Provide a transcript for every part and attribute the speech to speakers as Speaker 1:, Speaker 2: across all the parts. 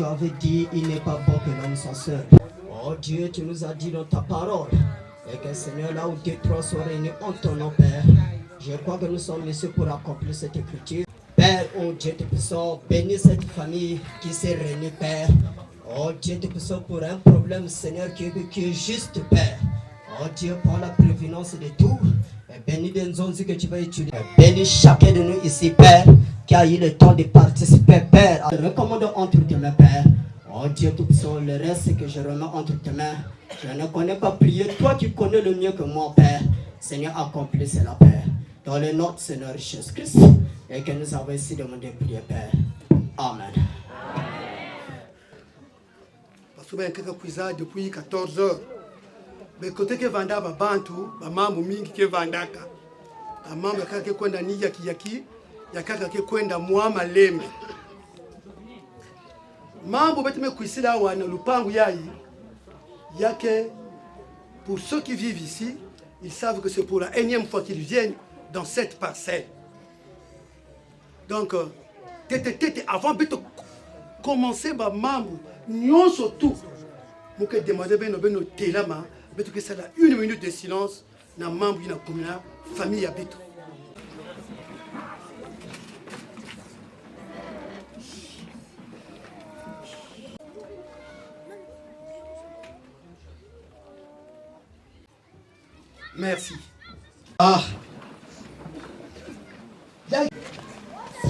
Speaker 1: avais dit, il n'est pas bon que l'homme soit seul. Oh Dieu, tu nous as dit dans ta parole. Et que Seigneur, là où 2-3 sont réunis en ton nom, Père, je crois que nous sommes ici pour accomplir cette écriture. Père, oh Dieu, te puissons bénir cette famille qui s'est réunie, Père. Oh Dieu, te puissons pour un problème, Seigneur, qui est juste, Père. Oh Dieu, par la prévenance de tout, bénis les zones que tu vas utiliser. Bénis chacun de nous ici, Père, qui a eu le temps de participer, Père. Je recommande entre tes mains, Père. Oh Dieu, tout puissant, le reste que je remets entre tes mains. Je ne connais pas prier. Toi, tu connais le mieux que moi, Père. Seigneur, accomplis cela, Père. Dans le nom de Seigneur Jésus-Christ. Et que nous avons ici demandé prier, Père. Amen.
Speaker 2: Parce que depuis 14 heures. Mais côté que vanda babantu bamambo mingi ke vandaka amambo yakake kwenda ni yaki yakaka ke kwenda mwama lembe mambo betime kuisila wana lupangu yayi yake. Pour ceux qui vivent ici, ils savent que c'est pour la énième fois qu'ils viennent dans cette parcelle. Donc tete avant de commencer ba mambo nyonso tout moke demander beno telama. Que ça a 1 minute de silence dans les membres de la commune, famille habite. Merci. Ah.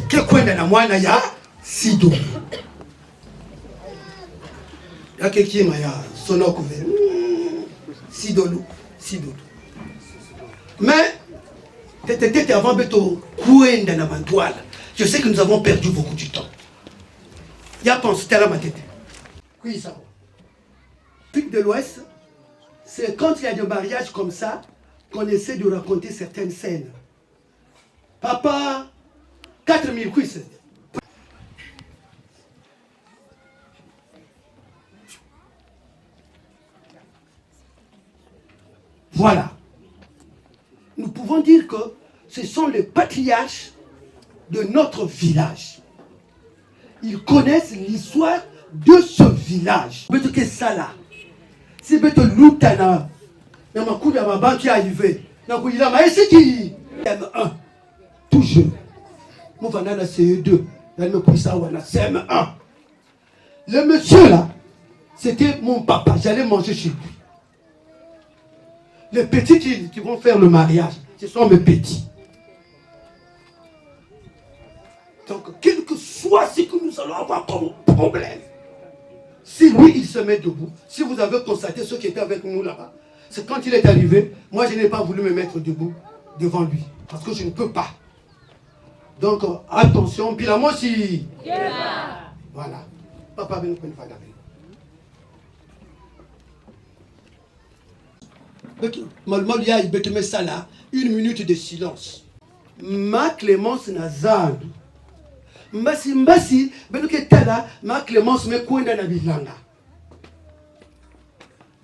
Speaker 2: Que quoi dans moi na ya sido. Ya quelqu'un m'a sonoko. Sidolo. Mais, avant de je sais que nous avons perdu beaucoup de temps. Il y a pensé à ma tête. Oui, ça. Pic de l'Ouest, c'est quand il y a des mariages comme ça qu'on essaie de raconter certaines scènes. Papa, 4000 cuisses. Voilà. Nous pouvons dire que ce sont les patriarches de notre village. Ils connaissent l'histoire de ce village. Que ça là, si vous l'outana, dans ma coupe à ma banque qui est arrivée, dans ma coupe qui M1, toujours. Moi, je vais CE2, dans le coup, ça, on a CM1. Le monsieur là, c'était mon papa, j'allais manger chez lui. Les petits qui vont faire le mariage, ce sont mes petits. Donc, quel que soit ce que nous allons avoir comme problème, si lui, il se met debout, si vous avez constaté ceux qui étaient avec nous là-bas, c'est quand il est arrivé, moi, je n'ai pas voulu me mettre debout devant lui, parce que je ne peux pas. Donc, attention, puis là, moi aussi. Voilà. Papa, ben, nous pas d'arrêt. Malmal ya ibeteme sala 1 minute de silence. Ma Clémence Nazar. Mbasi benuke tala ma Clémence me kwenda na bilanga.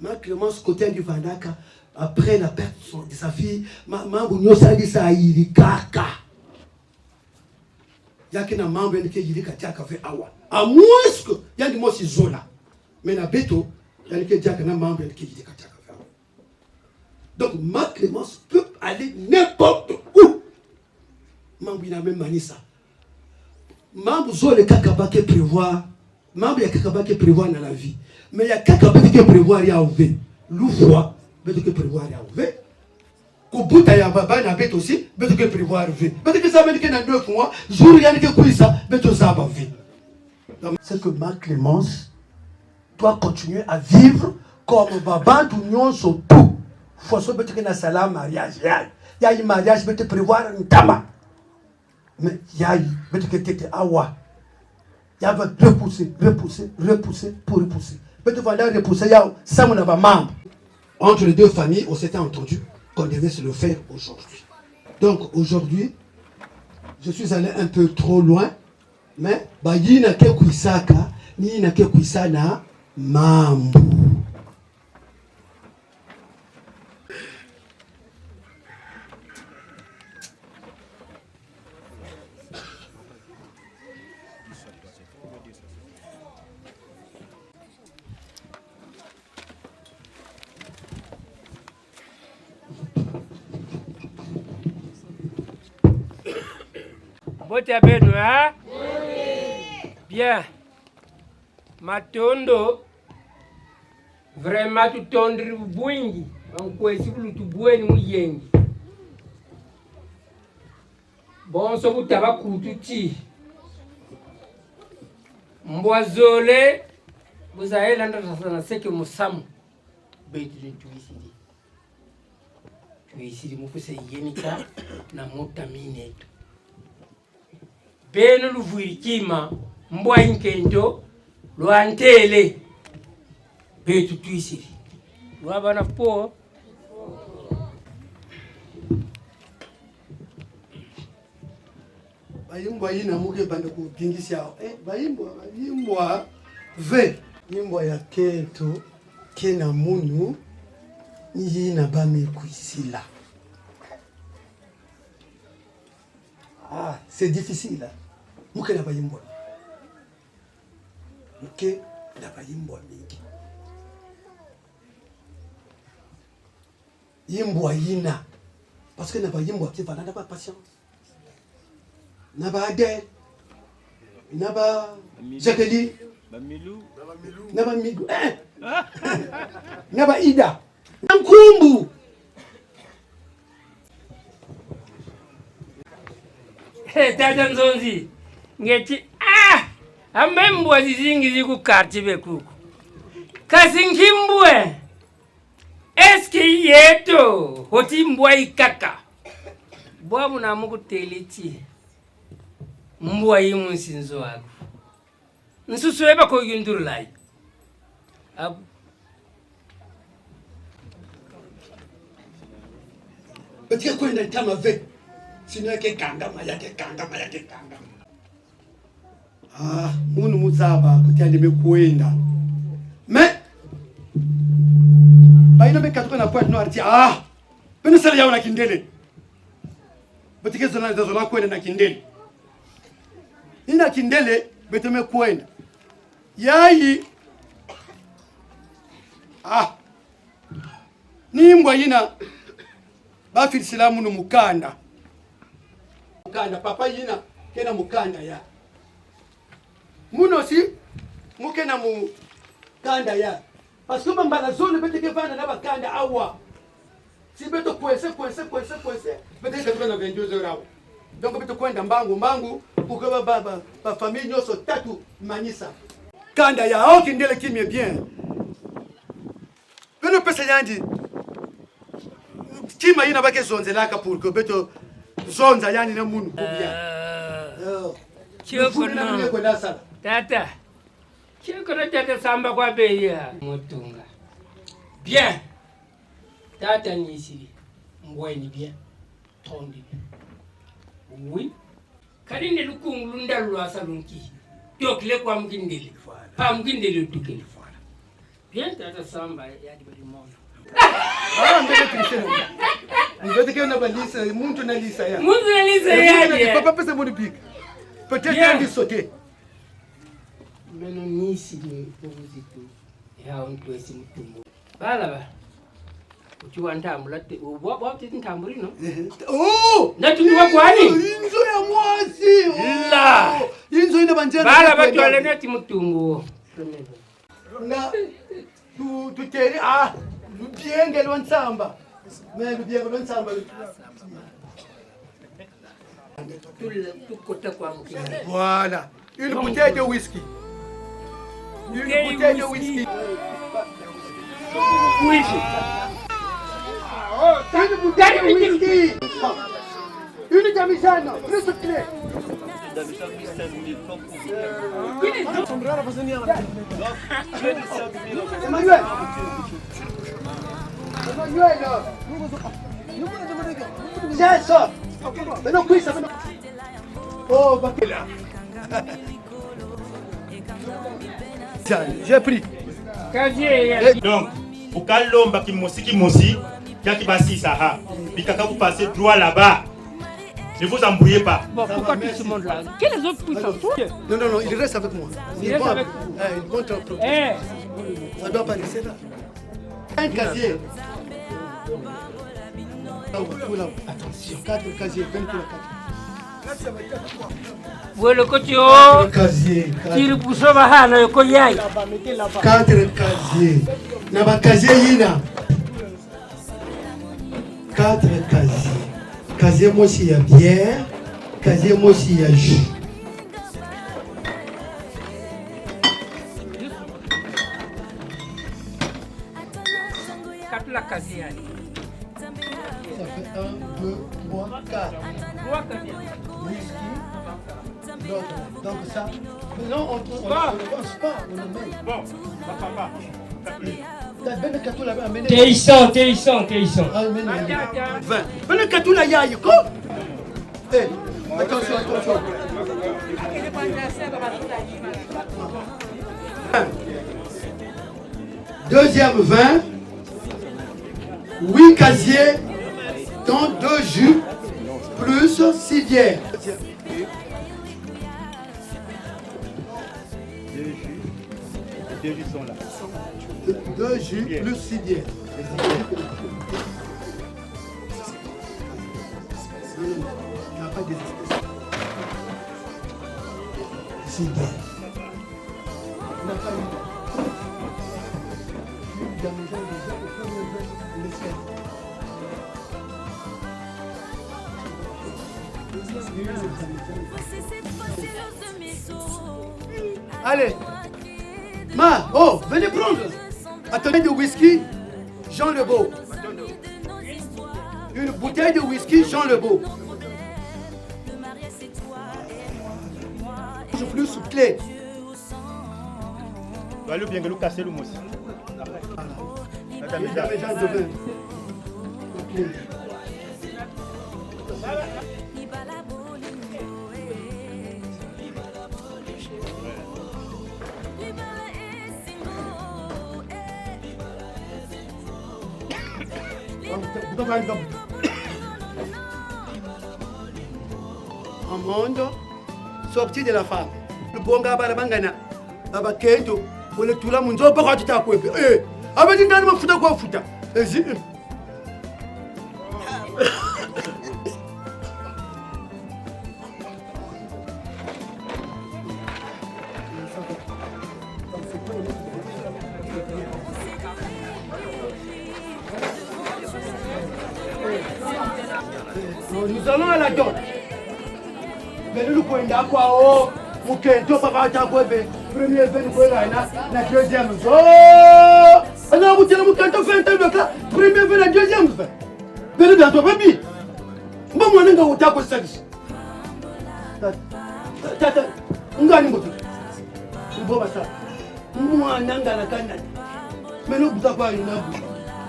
Speaker 2: Ma Clémence côté du Vandaka après la perte de sa fille, mambo nyosa di sa yiri kaka. Yake na mambo ndike yiri kaka fait awa. A moins que yandi mo si zola. Mais na beto yake jaka na mambo ndike yiri kaka. Donc, ma Clémence peut aller n'importe où. Mambo n'a même mani ça. Mambo zo le kakaba qui prévoit. Mambo ya kakaba qui prévoit dans la vie. Mais il y a kakaba qui prévoit ya ouvé. L'ouvroit, mais qui prévoit ya ouvé. Kubuta ya baba na bête aussi, mais qui prévoit ouvé. Mais que ça veut dire que dans 9 mois, jour il y a que quoi ça, mais tout ça va vivre. C'est que ma Clémence doit continuer à vivre comme baba d'union sur tout. Faut se mettre dans un mariage. Il y a un mariage, mais tu prévoir un tama. Mais il y a un que awa. Il y a repousser pour repousser. Mais tu vas repousser, il y a ça mon membre. Entre les deux familles, on s'était entendu qu'on devait se le faire aujourd'hui. Donc aujourd'hui, je suis allé un peu trop loin, mais bah il y a que kuisaka, ni na ke kuisana mambo.
Speaker 3: Bote benu, hein? Bien. Matondo. Vraiment tu tondri bwingi. Ankwesi bulutu bweni muyengi. Bonso butaba kututi. Mbwazole. Buzaela ndasana seke musamu. Betu tuisiri. Tuisiri mufuse yenika na mutamine. Beno luvuirikima mbwa inkento lwantele betu tuisiri lwabana po
Speaker 2: bayimbwa yina muke bande kupingisha bayimbwa ve yimbwa ya kento kena munu yina bame kuisila. Ah, c'est difficile. Muke na bayimbwa. Muke na bayimbwa mingi. Yimbwa yina. Parce que na bayimbwa qui va na ba patience. Na ba Adèle. Na ba Jacqueline. Na ba Migu. Na ba Ida. Nkumbu.
Speaker 3: Tata Nzonzi ngeti amembwa zizingi ziku kartibe kuku kasi nkimbwe eski yeto hoti mbwa ikaka bwabu na muku teleti mbwa yimu nsinzo wako nsusu eba ko yunduru lai abu
Speaker 2: Betika kwenda tama ve sino yake kangama yake. Munu muzaba kuti ande mekuenda. Mais baina bekatuka na point noir ti beno sala yaona kindele. Betika zona zola kwenda na kindele. Ina kindele beteme kwenda. Yayi ni mbwa yina bafiri silamu no mukanda. Mukanda papa yina kena mukanda ya. Muno si mukena mukanda ya. Parce que mbala zone beteke vana na bakanda awa. Si beto kwese. Beteke kana 22 heures awa. Donc beto kwenda mbangu pour ba famille nyoso tatu manisa. Kanda ya kindele kimie bien. Beno pesa yandi. Kima yina bake zonzelaka pour que beto zonza yani na munu kubia.
Speaker 3: Choko na tata. Choko na tata samba kwa beya mutunga. Bien. Tata ni ici. Mbweni bien. Tondi. Oui. Karinde lukungu lundalu asalunki. Tokile kwa mkindele. Pa mkindele tukile. Bien tata samba ya dibali mono.
Speaker 2: Mbele Cristiano. Mbele kena balisa, muntu na lisa ya.
Speaker 3: Muntu na lisa ya.
Speaker 2: Papa pesa moni pique. Peut-être un sauter.
Speaker 3: Meno nisi ni pozito. Ya onto esi mutumbo. Bala. Uchiwa ntambulate. Wa ntamburi no?
Speaker 2: Oh!
Speaker 3: Natuwa kwani?
Speaker 2: Inzo ya mwasi.
Speaker 3: La.
Speaker 2: Inzo ina banjera.
Speaker 3: Bala batwale neti mutumbo.
Speaker 2: Na tu teri lubienge lwansamba. Mais lubienge lwansamba. Voilà. Une bouteille de whisky. Une bouteille de whisky. Une bouteille de whisky. Une camisano. Plus de clé. Emmanuel. C'est ça. Maintenant, qui ça? Oh, Bakela. J'ai pris.
Speaker 4: Donc, pour Kalomba qui mosi, qui basi ça, Bikaka vous passez droit là-bas. Ne vous embrouillez pas.
Speaker 3: Bon, pourquoi tout ce monde là? Quels autres puissants?
Speaker 2: Non, il reste avec moi.
Speaker 3: Il reste avec
Speaker 2: il compte ça doit pas rester là. Un casier. Attention, 4 casiers, 20 pour 4.
Speaker 3: Wele ko tio.
Speaker 2: Casier.
Speaker 3: Tiri buso bahana yoko yai.
Speaker 2: 4 casiers. Na ba casier yina. 4 casiers. Casier moi s'il y a bière, casier moi s'il y a jus.
Speaker 3: Katula kazi yani.
Speaker 2: Ça fait 1, 2, 3, 4.
Speaker 3: 3 kazi.
Speaker 2: Whisky. Donc ça. Non, on ne pense pas, on le met.
Speaker 4: Bon, papa.
Speaker 2: T'as bien le catou là-bas, amenez.
Speaker 3: Teison.
Speaker 2: Amenez. 20. Mais le catou là, il y a quoi? Eh, attention. Deuxième vin. 8 casiers, dont 2 jus, plus 6 bières.
Speaker 4: 2 jus sont là.
Speaker 2: 2 jus plus 6 bières. Il n'y a pas de 6 bières. Il n'a pas eu. Allez, venez prendre. Attendez de whisky, Jean Lebeau. Une bouteille de whisky, Jean Lebeau. Plus clé.
Speaker 4: Allez bien que nous casser le mousse.
Speaker 2: Un monde sorti de la femme. Le bon gars barabangana. Abakento. On est tout là, mon zo pas tu t'as quoi. Eh, abadi ndani mafuta kwa futa. Ezi. Nous allons à la donne. Mais nous pouvons dire quoi oh, mon kento papa ta quoi be. Premier venu quoi là na deuxième. Oh! Alors vous tirez mon kento fait un tel là. Premier venu la deuxième fait. Venu dans ton baby. Bon moi n'enga uta ko service. Tata ngani moto. Bo basa. Moi n'enga la kana. Mais nous buta quoi ina bu.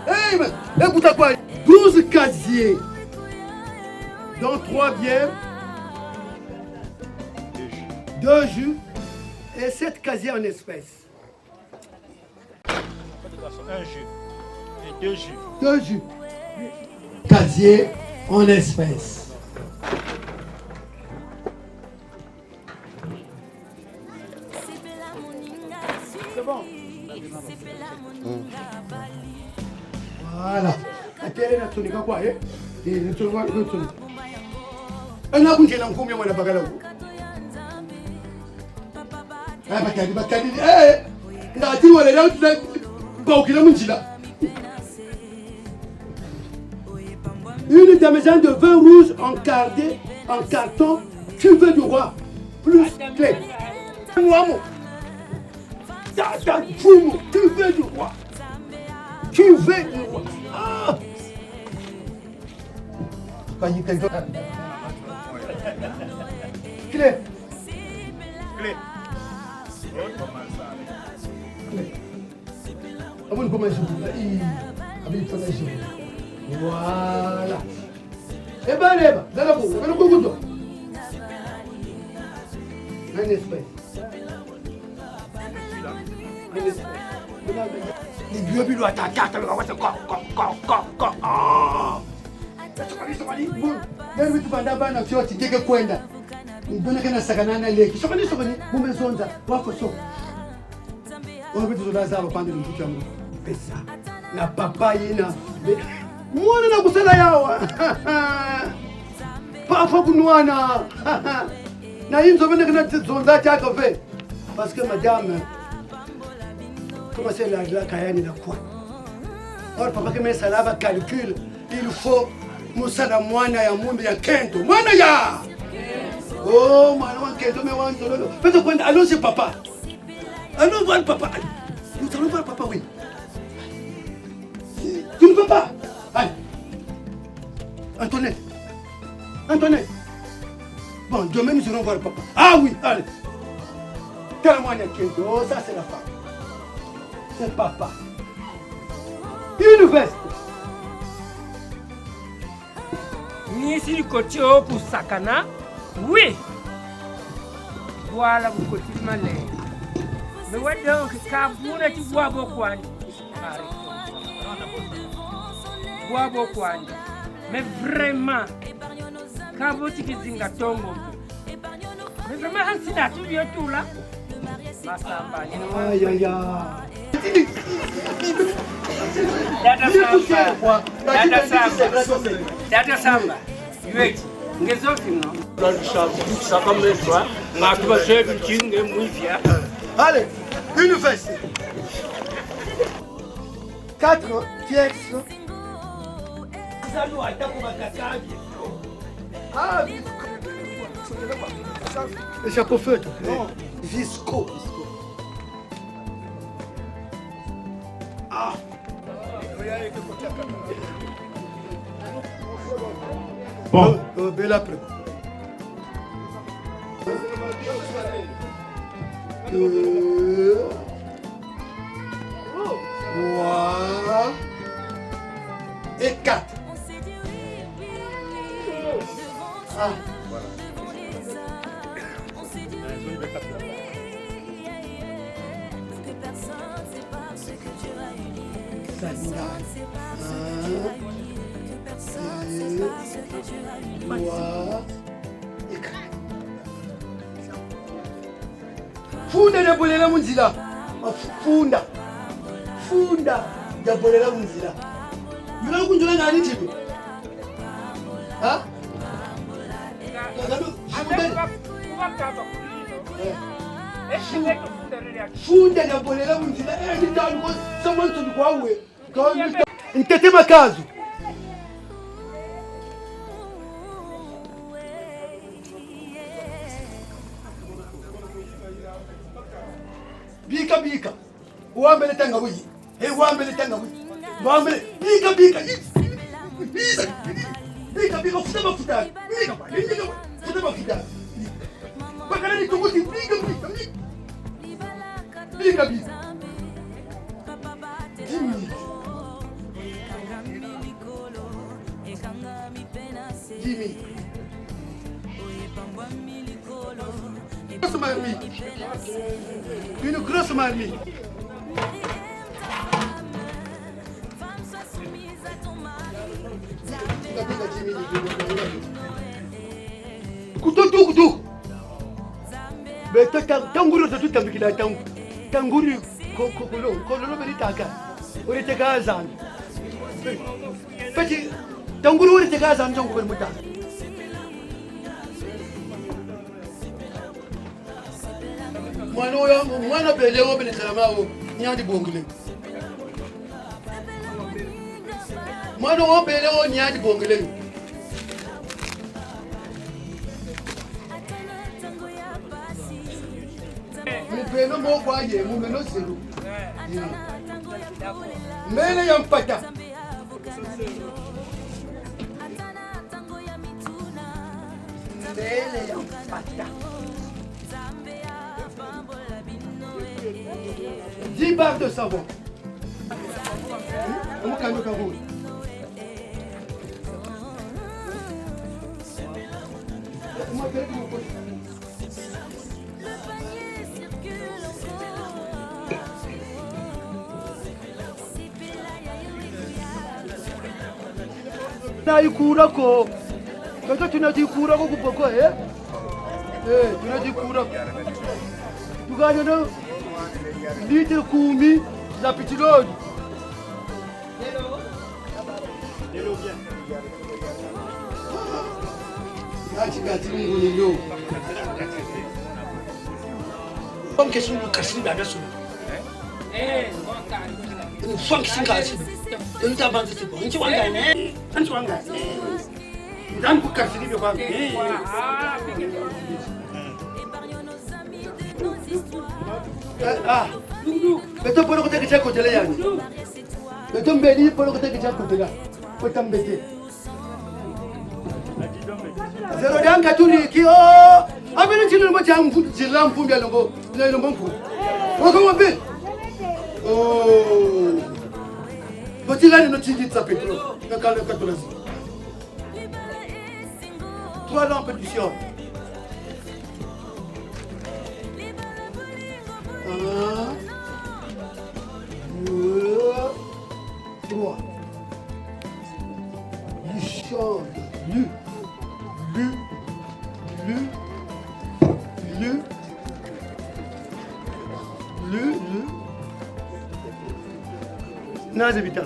Speaker 2: Eh mais buta quoi 12 casiers. Dans 3 bières, 2 jus et 7 casiers en espèces.
Speaker 4: Un jus et 2 jus.
Speaker 2: 2 jus. Casiers en espèces. C'est bon. Voilà. Ana bunge na ngumi mwana bagala huko. Bakadi. Ndati wale leo tuna baukila munjila. Une damigeane de vin rouge encardé en carton, cuvée du roi, plus clé. Muamo. Fumo, cuvée du roi. Cuvée du roi. Ah! Clé. Voilà. Eh ben, dans la boue, un espèce. Les vieux bulots attaquent, Nani vitu banda bana chote jeke kwenda. Mbona kana sakanana leki. Sokoni mumezonza wako soko. Wao vitu zodaza hapa pande mkucha Mungu. Pesa. Na papai na muone na kusala yao. Papa Bounouana. Naïm Zomene Zonda Tchakové. Parce que madame, comment c'est la Kayani la quoi? Or, papa, que mes salabes calcul, il faut Moussala Moana ya Mumbi ya Kento. Moana ya! Oh, Moana Kento, mais Wantolo. Faites allons chez papa. Allons voir le papa. Nous allons voir le papa, oui. Tu ne peux pas. Allez. Antoinette. Antoinette. Bon, demain nous allons voir le papa. Ah oui, allez. Tellement il y a Kento. Oh, ça c'est la femme. C'est papa. Une veste.
Speaker 3: Ni si le côté pour Sakana, oui. Voilà le côté malin. Mais ouais donc, quand vous n'êtes pas beaucoup, bois beaucoup. Mais vraiment, quand vous êtes zinga tongo, mais vraiment, c'est là tout bien tout là.
Speaker 2: Aïe aïe aïe.
Speaker 3: Dada Samba, wait, ngezofino.
Speaker 2: Allez, une veste. 4 pièces. Ah, le chapeau feutre. Non, visco. Ah.
Speaker 4: Bon.
Speaker 2: Belle après. Trois et 4. Ah. Funda ya bolela munzila. Funda. Funda ya bolela munzila. Yuna kunjula ngani tibi? Ha? Funda ya bolela munzila. Ndi ndani ko someone to kwawe. Ntete makazu. Bika bika. Uambele tanga buyi. Uambele tanga buyi. Uambele bika bika. Bika bika futa mafuta. Bika ba. Bika futa mafuta. Bakana ni tuguti bika bika. Bika bika. Jimmy. Grosse marmite. Une grosse marmite. Couteau couteau. Mais tanguru de tout avec la tanguru kololo beritaka. Orite kazan. Petit tanguru orite kazan jongo bermuta. Mwana bele wo bele kalamawo nyandi bongile. Mwana wo bele wo nyandi bongile. Mupeno mo kwaye mumeno zero. Mele ya mpata. Mele ya mpata. 10 barres de savon. Tunaikurako. Kaka tunajikurako kupoko tunajikurako. Tukanya na litre 10 za petroli. Comme question de casser la version. Une fois que c'est cassé, une table de c'est bon. Tu vas gagner. Tu vas gagner. Dans le casser, tu vas gagner. Ah, mais toi, pour le côté que tu as côté là, mais toi, Béni, pour le côté que tu as côté là, faut t'embêter. Zero dan katuli ki o abeni tinu mo jam fu jilam fu bi longo le lo monfu o ko mo be oh ko ti gani no tindi tsa petro na kala katola si toi là en pétition trois Richard Naz habitants.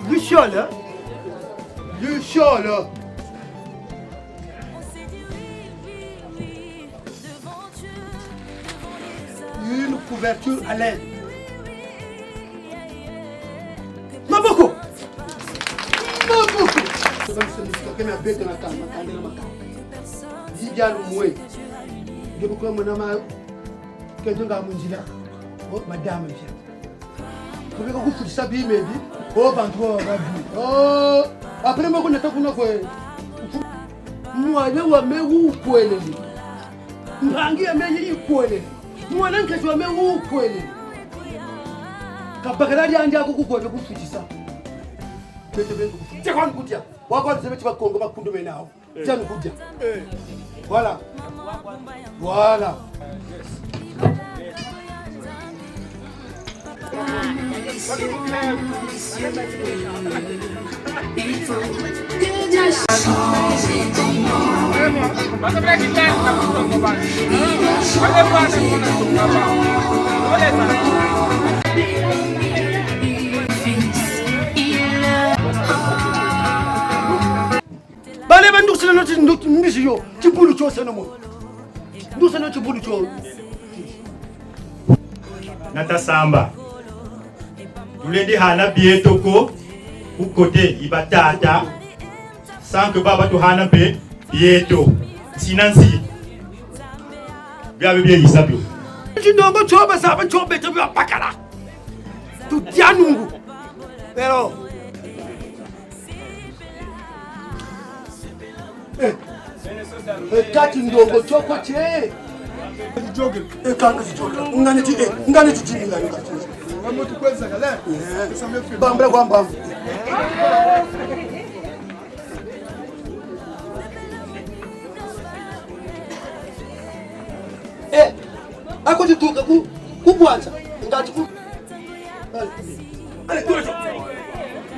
Speaker 2: Le chat là. Une couverture à l'aide. Maboko. Madame, oh, après moi, on a fait moi, je vois mes où pour aller. Rangi a mes pour aller. Moi, je vois mes où pour aller. Quand il y a un diable qui peut faire ça. C'est quoi le coup de diable? Voilà. Voilà. Bale bandu sila no ndisi yo tibulu cho sana mo ndu sana tibulu cho
Speaker 4: Nata Samba Tulendi hana bietoko ou côté ibatata sans que baba to hana be bieto sinansi biabe bien isabio
Speaker 2: ndongo choba saba chobe to bakala tu tianungu pero kati ndongo choko che joge kanga joge ngani ti ngani kati moto kweza kala bambra kwa mbambu akoti tuka ku bwanza ngati ku ale kula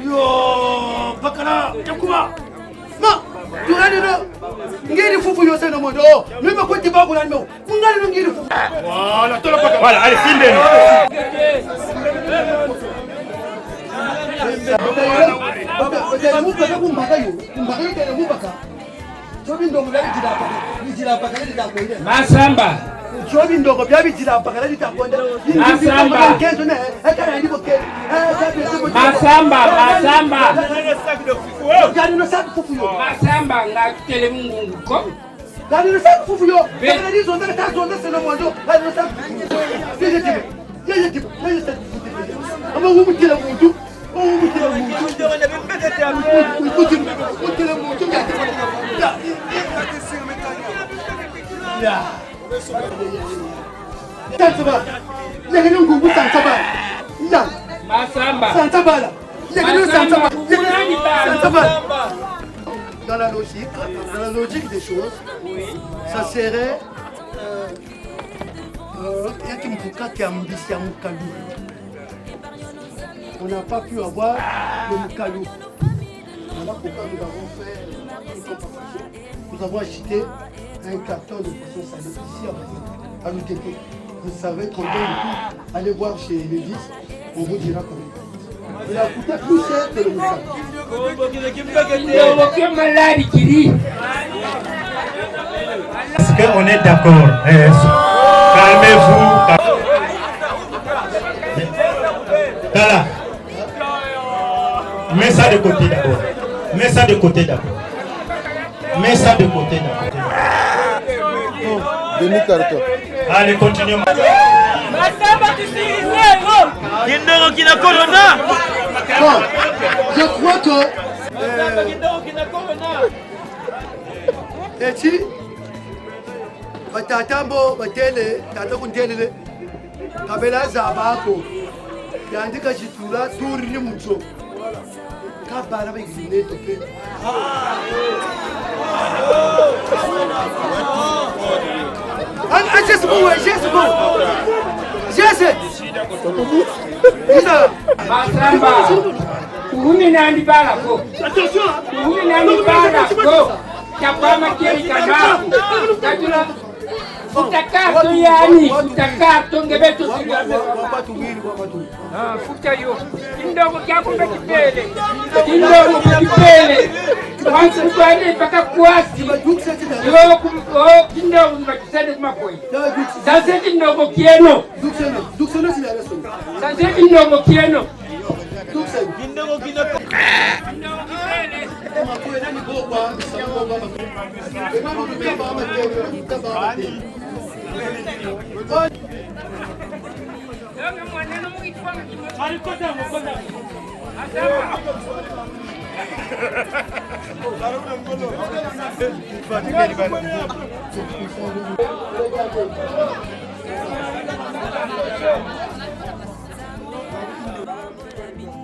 Speaker 2: yo bakala takuba ma turani no ngiri fufu yo seno mondo mimi ko tiba ko lan mo ngani no ngiri fufu wala tolo paka
Speaker 4: voilà allez filmez
Speaker 2: baba ojana mu paka kumbaka yo tena mu paka chobi ndongo bya bijira paka ndi dakwende
Speaker 3: Masamba
Speaker 2: chobi ndongo bya bijira paka ndi dakwende
Speaker 3: Masamba
Speaker 2: kenzo ne akara ndi boke
Speaker 3: Masamba
Speaker 2: gani no sabu fufu yo
Speaker 3: Masamba ngakutele mungu ko
Speaker 2: gani no sabu fufu yo gani ndi zonda ta zonda seno mondo gani no sabu yeye tipo ama umutila muntu Dans la logique des choses, ça serait on n'a pas pu avoir le Moukalou. Voilà pourquoi nous avons fait une compensation. Nous avons acheté un carton de poisson salé ici à l'UTP. Vous savez combien il coûte. Allez voir chez Lévis, on vous dira combien. Il a coûté plus cher que le Moukalou.
Speaker 4: Est-ce qu'on est d'accord? Calmez-vous. Voilà. Mets ça de côté d'abord. Mets ça de côté d'abord. Mets ça de côté d'abord. Allez, continuons.
Speaker 2: Bon, je crois que eti batatambo batele tata kuntelele kabela zabako yandika chitula turi ni mucho kabara begine toke just go
Speaker 3: Masamba, uhumi nani balako. Uhumi nani balako. Chapama kiri kanaku. Kajula. Futakato yani. Futakato ngebeto sigame. Futa yo. Kindogo kyako bekipele. Kindogo bekipele. Wansi kwani paka kuasi. Yo kindogo bakisende kumakoi. Sasa kindogo kieno.
Speaker 2: Duksena si yale son.
Speaker 3: Sasa kindogo kieno.
Speaker 2: Kindogo kindogo. Makwena ni boba, sababu boba. Mama ndio baba mtego,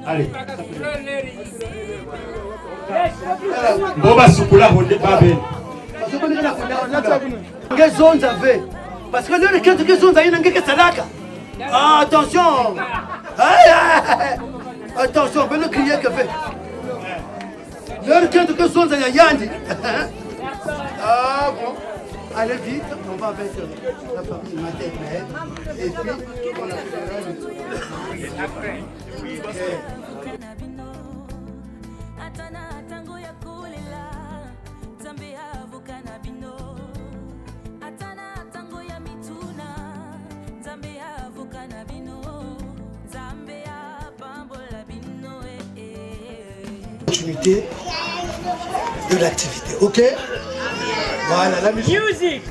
Speaker 4: Allez. Boba sukula honde babel.
Speaker 2: Ngezonza ve. Parce que le kento ngezonza ina ngeke salaka. Attention. Attention, ben le crier que fait. Le kento ngezonza ya yandi. Ah bon. Allez vite, on va avec la famille maternelle et puis on a fait continuité de l'activité, ok? Voilà, la musique.
Speaker 3: Music.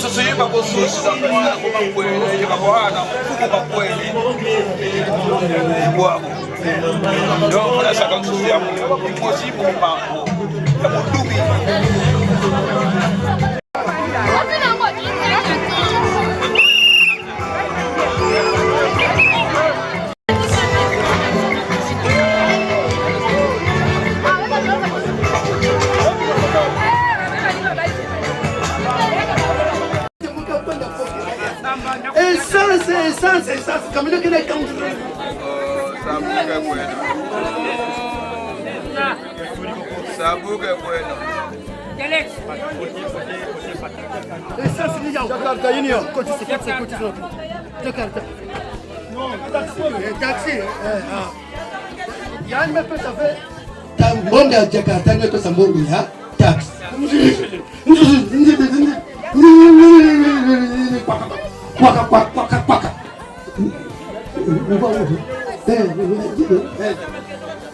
Speaker 5: Sasa hivi babo sisi kwa kweli kwa bwana kwa kweli wao ndio nataka kusia mkozibu mambo ya mdubi
Speaker 2: Essence, comme le Québec.
Speaker 5: Sabuga bueno.
Speaker 2: Essence, il y a Jakarta Union. Jakarta. Non, taxi. Yann me peut savoir. Tambonga Jakarta ne peut savoir ya taxi.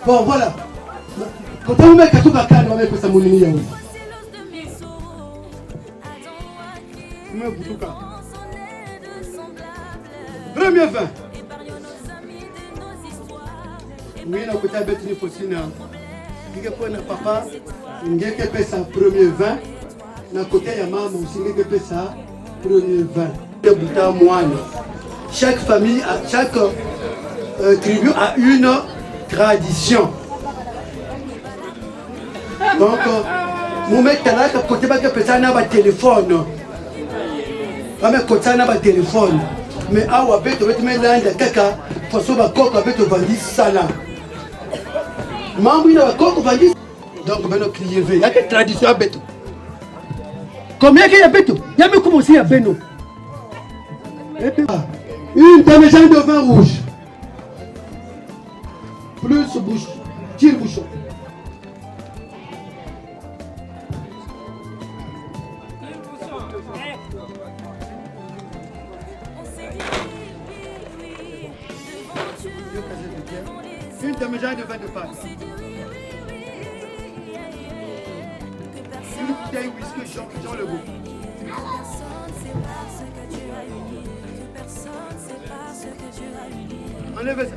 Speaker 2: Bon, voilà. Quand on met tout à calme, on met ça mon ami. Premier vin. Oui, on a peut-être bêté une faucine. Qui est papa, il y a qui ça premier vin. Na côté ya maman aussi qui fait ça premier vin. Chaque famille, chaque tribu a une tradition. Donc, mon mec est là, côté bas, personne n'a pas de téléphone. Côté n'a pas de téléphone. Mais ah, ouais, tu vas te mettre là, caca, façon, va coco, avec te vendre ça là. Maman, il a coco, vendre. Donc, on va nous crier, il y a des traditions à Beto. Combien qu'il y a Beto? Il y a même commencé à Beno. Une demi-jeanne de vin rouge. Plus bouche, tire bouchon. Une demi-jeanne de vin de passe. Une bouteille whisky Jean le goût. Enlevez ça.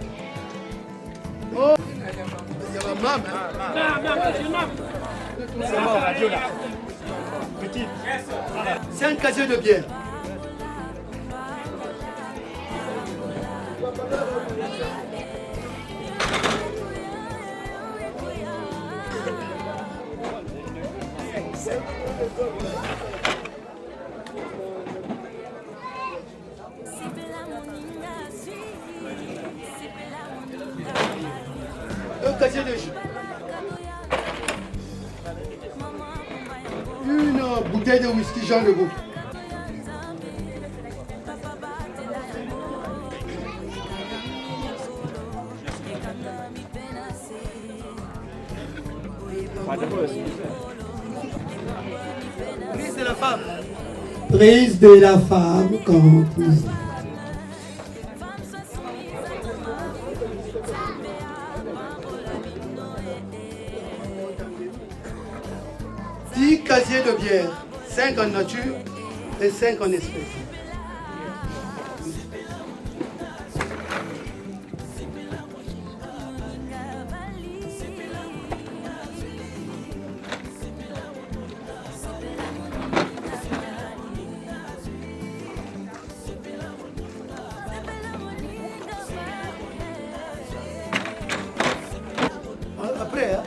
Speaker 2: Oh, il y a ma maman. C'est un casier de bière. Un casier de jus. Une bouteille de whisky Jean le Goût. Prise de la femme. Prise de la femme quand vous... 10 casiers de bière, 5 en nature et 5 en espèces. Après, hein?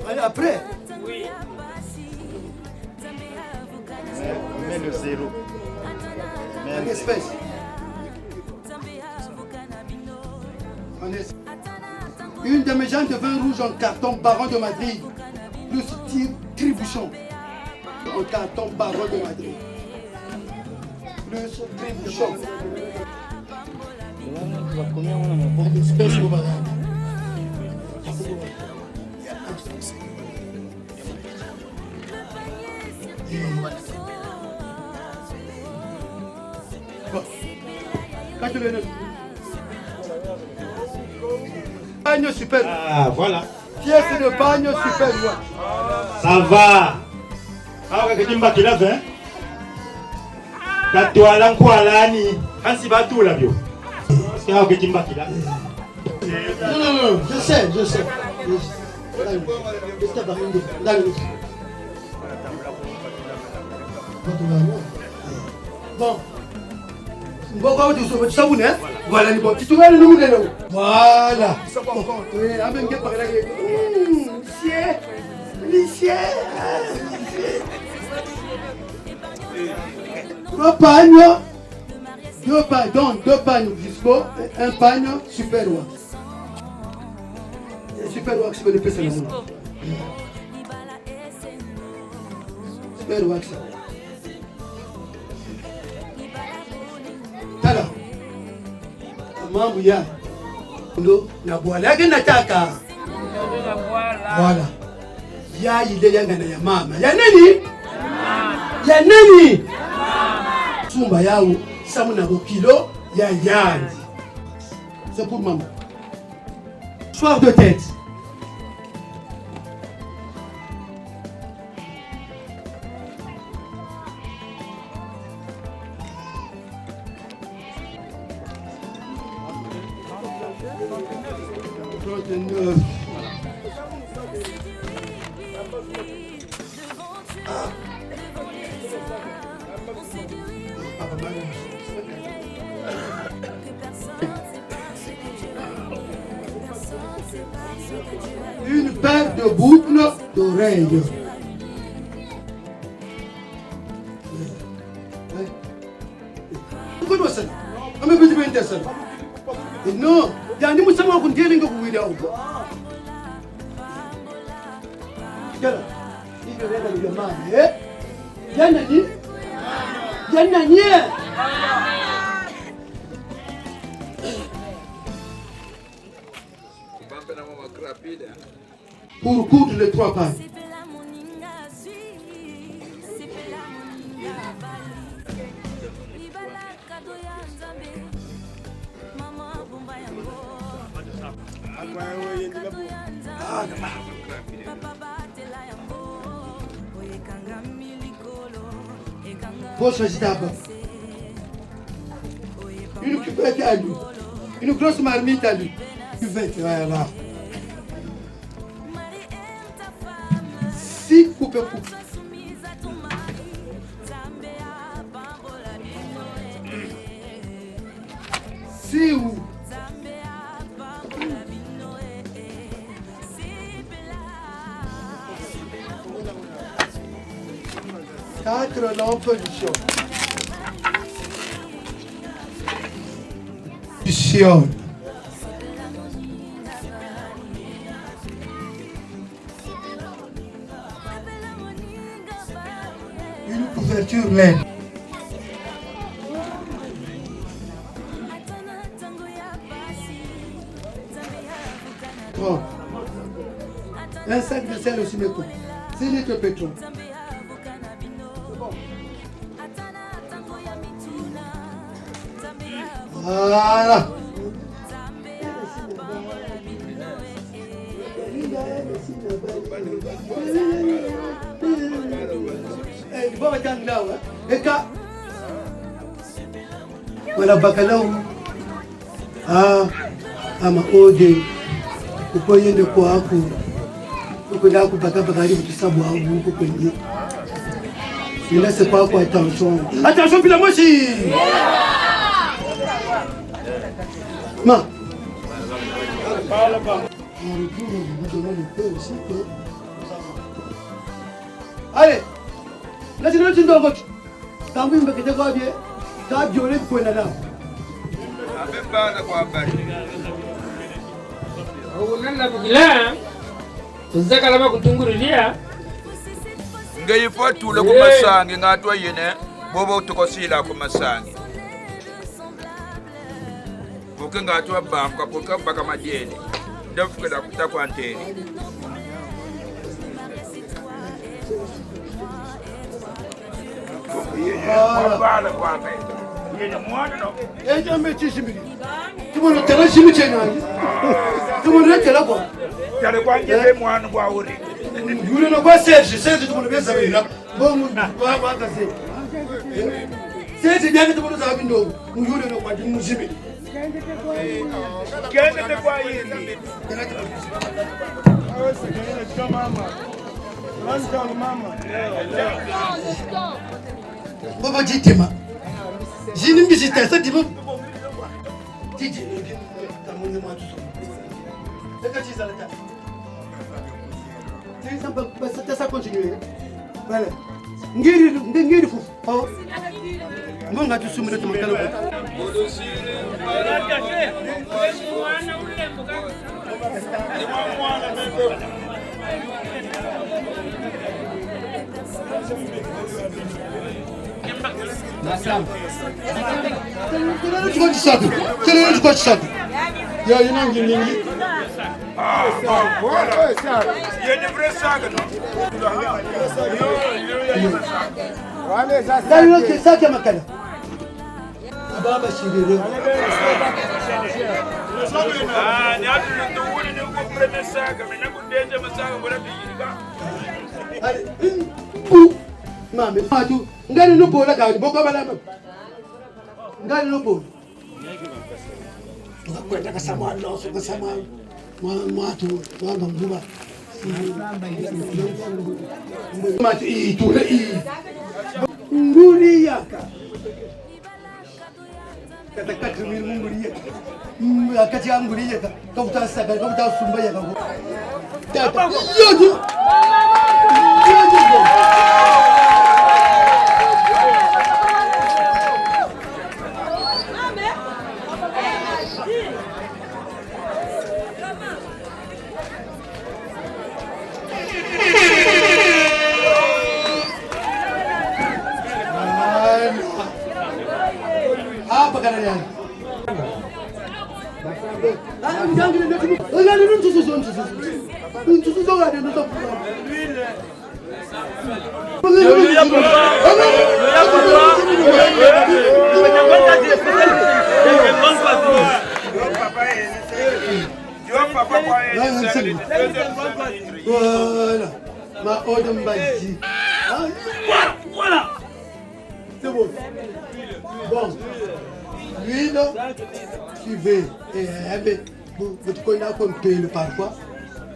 Speaker 2: Allez, après.
Speaker 4: Oui. Mais le zéro.
Speaker 2: En espèce. En espèce. Une demi-jeanne de vin rouge en carton Baron de Madrid. Plus Tribouchon. En carton Baron de Madrid. Plus Tribouchon. En espèce au Baron. Bagne super.
Speaker 4: Ah, voilà.
Speaker 2: Pièce de bagne super.
Speaker 4: Ça va. Ah, ouais, que tu m'as dit là, hein? Toi, là, quoi, là, ni. Quand c'est pas tout, là, bio. Parce que tu m'as dit là.
Speaker 2: Non, je sais. Bon. Voilà. Voilà. Deux pagnes dispo, un pagne super wax. Super wax, c'est le PC. Super wax. Alors, mambo ya ndo na bwala yake nataka. Voilà. Ya ile yanga na ya mama. Ya nani? Ya nani? Sumba yao samu na kilo ya yandi. C'est pour maman. Soir de tête. Une paire de boucles d'oreille. Comment ça? Comment peut-tu me dire ça? Non, il y a un niveau sama qu'on dit que vous voulez avoir. Regarde, il regarde le mal, eh? Yanani, Yanani. Pour coudre les 3 pailles. Poche agitable. Une cuvette à lui. Une grosse marmite à lui. Cuvette, voilà. 6 coupes. 6 ou 4 lampes de chion. Chion. Une couverture laine. Un sac de sel aussi, 6 litres de pétrole. Voilà. Voilà bacalao. Ama ode. Ukoye de kwa hapo. Uko da kupata bakari kusabu au huko kwenye. Ila c'est pas quoi attention. Attention bila moshi. Ma. Allez. Là tu ne dois pas. Quand vous me quittez quoi bien. T'as violé quoi là.
Speaker 5: Avec pas de quoi bari.
Speaker 3: Unalla bugila. Tuzaka lama kutungurulia.
Speaker 5: Ngai fo tule ku masangi ngatwa yene bobo tukosila ku masangi. Buke ngatwa banka buka baka majeni. Ndafuka da kutakwa nteni. Bala kwa me. Yene mwana no.
Speaker 2: Eja mechishimiri. Tumono tera shimi chena. Tumono tera kwa.
Speaker 5: Tare kwa ngeze mwana kwa uri.
Speaker 2: Yule no kwa Serge tumono besa bira. Bongo kwa baka se. Serge byake tumono za bindo. Yule no kwa muzimi.
Speaker 5: Kende kwa yini.
Speaker 2: Baba jitima. Jini mbisita sa dibo. Titi. Tamunde mwa tuso. Eka chiza la ta. C'est ça peut ça continuer. Voilà. Ngiri fu. Oh. Mbonga tusumire tumakalo. Tele kwa chatu. Ya ina ngingi.
Speaker 5: Voilà. Yene bresaga no.
Speaker 2: Dayo ke sake makala. Baba shirire.
Speaker 5: Ni atu nduwuni ni uko premesaga mena kundeje masaga bora tuyirika.
Speaker 2: Mame, atu ngani no bola ka boko bala. Ngani no bola. Kwenda kasama loso kasama mwatu wanga mbuba. Mati itule nguri yaka. Kata katrimir nguri yaka. Akati nguri yaka. Kauta saka kauta sumba yaka. Tata. Yodu. Voilà, ma ode mbazi. Voilà, c'est bon. Bon, l'huile, tu veux, vous connaissez comme pelle parfois.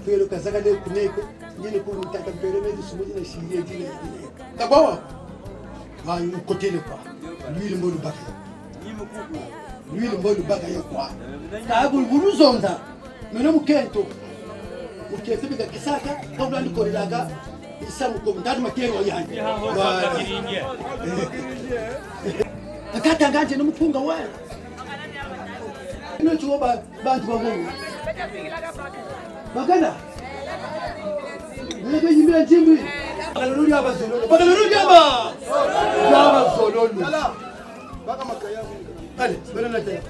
Speaker 2: Pelle, quand ça gagne, vous n'avez pas de temps pelle, mais vous savez, vous savez, vous savez. D'abord, vous côté de quoi? L'huile, vous le bac. L'huile, vous le bac, quoi? Vous nous en avez. Mais non, vous êtes ukifika Kisaka kabla niko nilaga isamu kwa mtatu makengo yani akata nganje nomupunga wale ino chuba bantu bangu bagana nige yimbira njimbi bakalulu abazololo baka makaya ale bana nate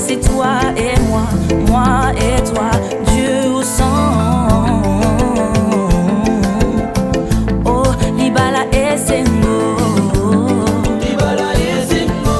Speaker 6: C'est toi et moi et toi, Dieu au sang. Oh, Libala et Sengo. Libala et Sengo.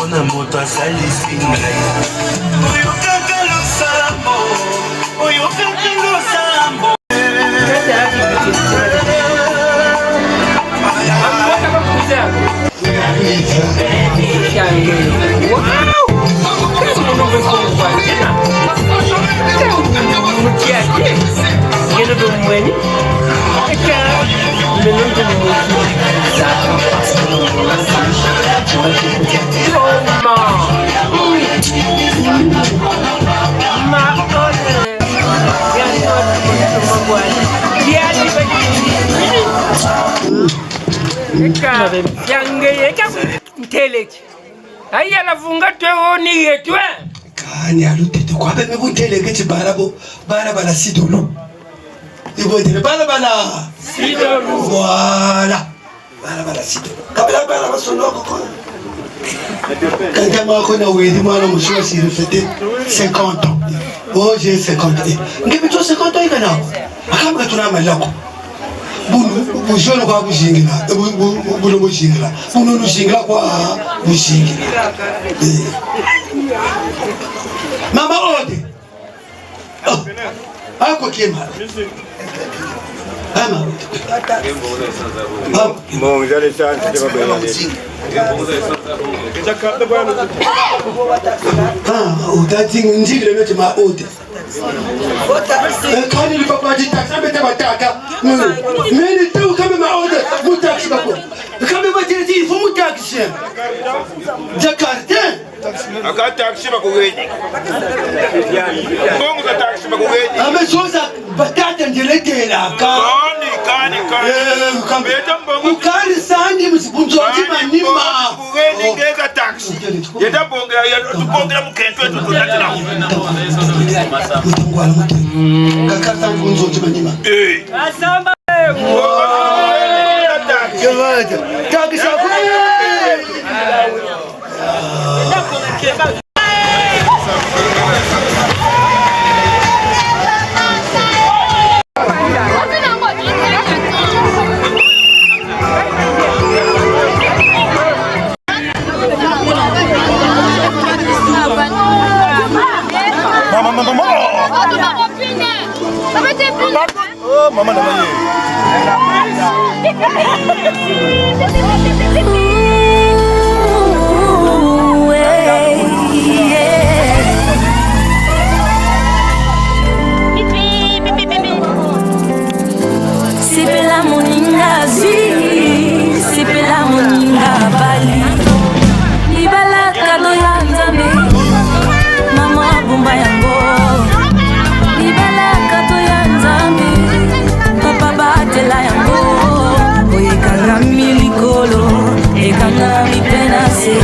Speaker 7: mona moto asalisi ngai oyokaka losambo oyokaka losambo
Speaker 2: kani alutete kwabe mebutheleke ti balabala sidolo ibotele balabala sidolo voilà balabala sidolo kabela balabala sonoko kona kantama kona wedi mwana mushwa siri fete 50 ans oh j'ai 50 ans ngibito 50 ans ikana akamba tuna malako bunu bujolo kwa bujingila bunu bujingila bunu bujingila kwa bujingila mama ode ako kema ama
Speaker 8: bon j'allais ça
Speaker 2: utati njile mete ma ode kani li papa di taxi mete bataka mene tu kama ma ode mu taxi bako kama ba dirti il faut mu taxi Jakarta
Speaker 5: aka taxi bako weji bongo ka taxi bako weji
Speaker 2: ame soza batata njelete la ka kani ukari sani msibunzoji manima
Speaker 5: weji ngeka taxi yeda bonga ya tubonga mukentwe tutulatina
Speaker 2: mutungwala mutu kakata mbunzoji manima
Speaker 3: asamba
Speaker 2: taxi
Speaker 8: Maman n'a pas
Speaker 6: c'est la moninga zui, c'est la moninga bali. Libala kado ya nzambe, mama bumba yango. Libala kado ya nzambe, papa batela yango. Oye kanga milikolo, e kanga mi penase.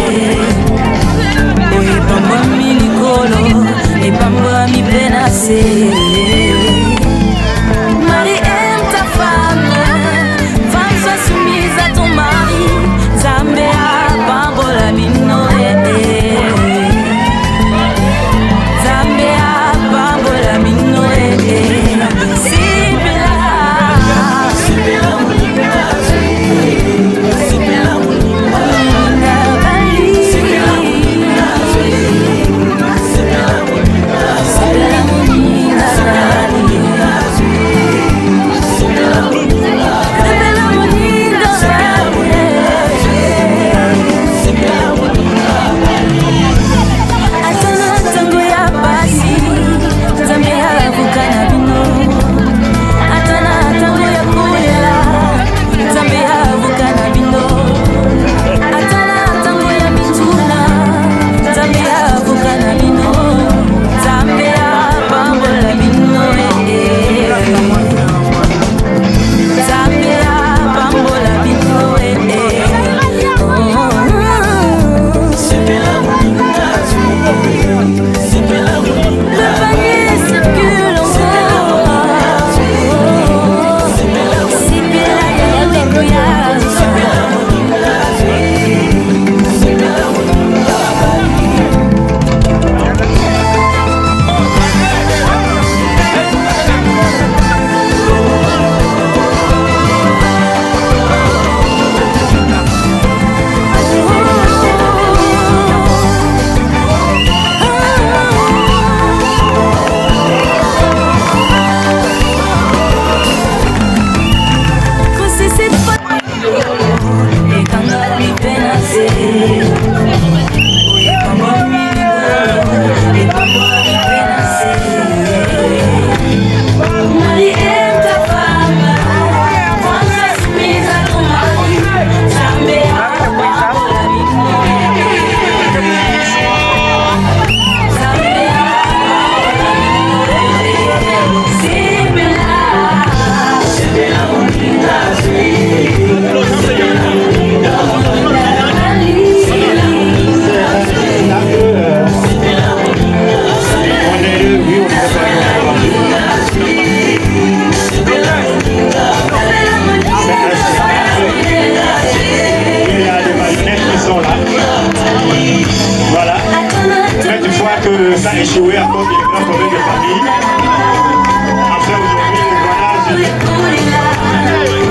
Speaker 6: Oye pamba milikolo, e pamba mi penase. Marie aime ta femme, femme sois soumise à ton mari. Zambéa, bambola minoé. Zambéa, bambola minoé. Sibila, Sibila, Sibila, Sibila,
Speaker 4: a échoué à cause des grands problèmes de famille. Enfin, aujourd'hui, voilà,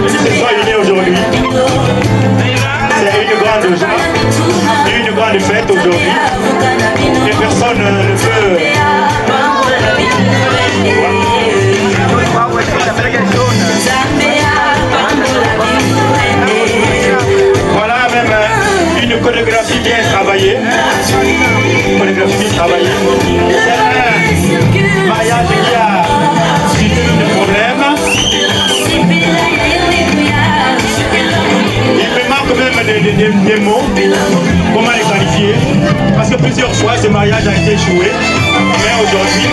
Speaker 4: ils se sont unis aujourd'hui. C'est une grande joie, une grande fête aujourd'hui. Et personne ne peut... Voilà même une chorégraphie bien travaillée. Chorégraphie bien travaillée. C'est un mariage qui a suscité des problèmes. Il me manque même des mots. Comment les qualifier? Parce que plusieurs fois ce mariage a été échoué. Mais aujourd'hui,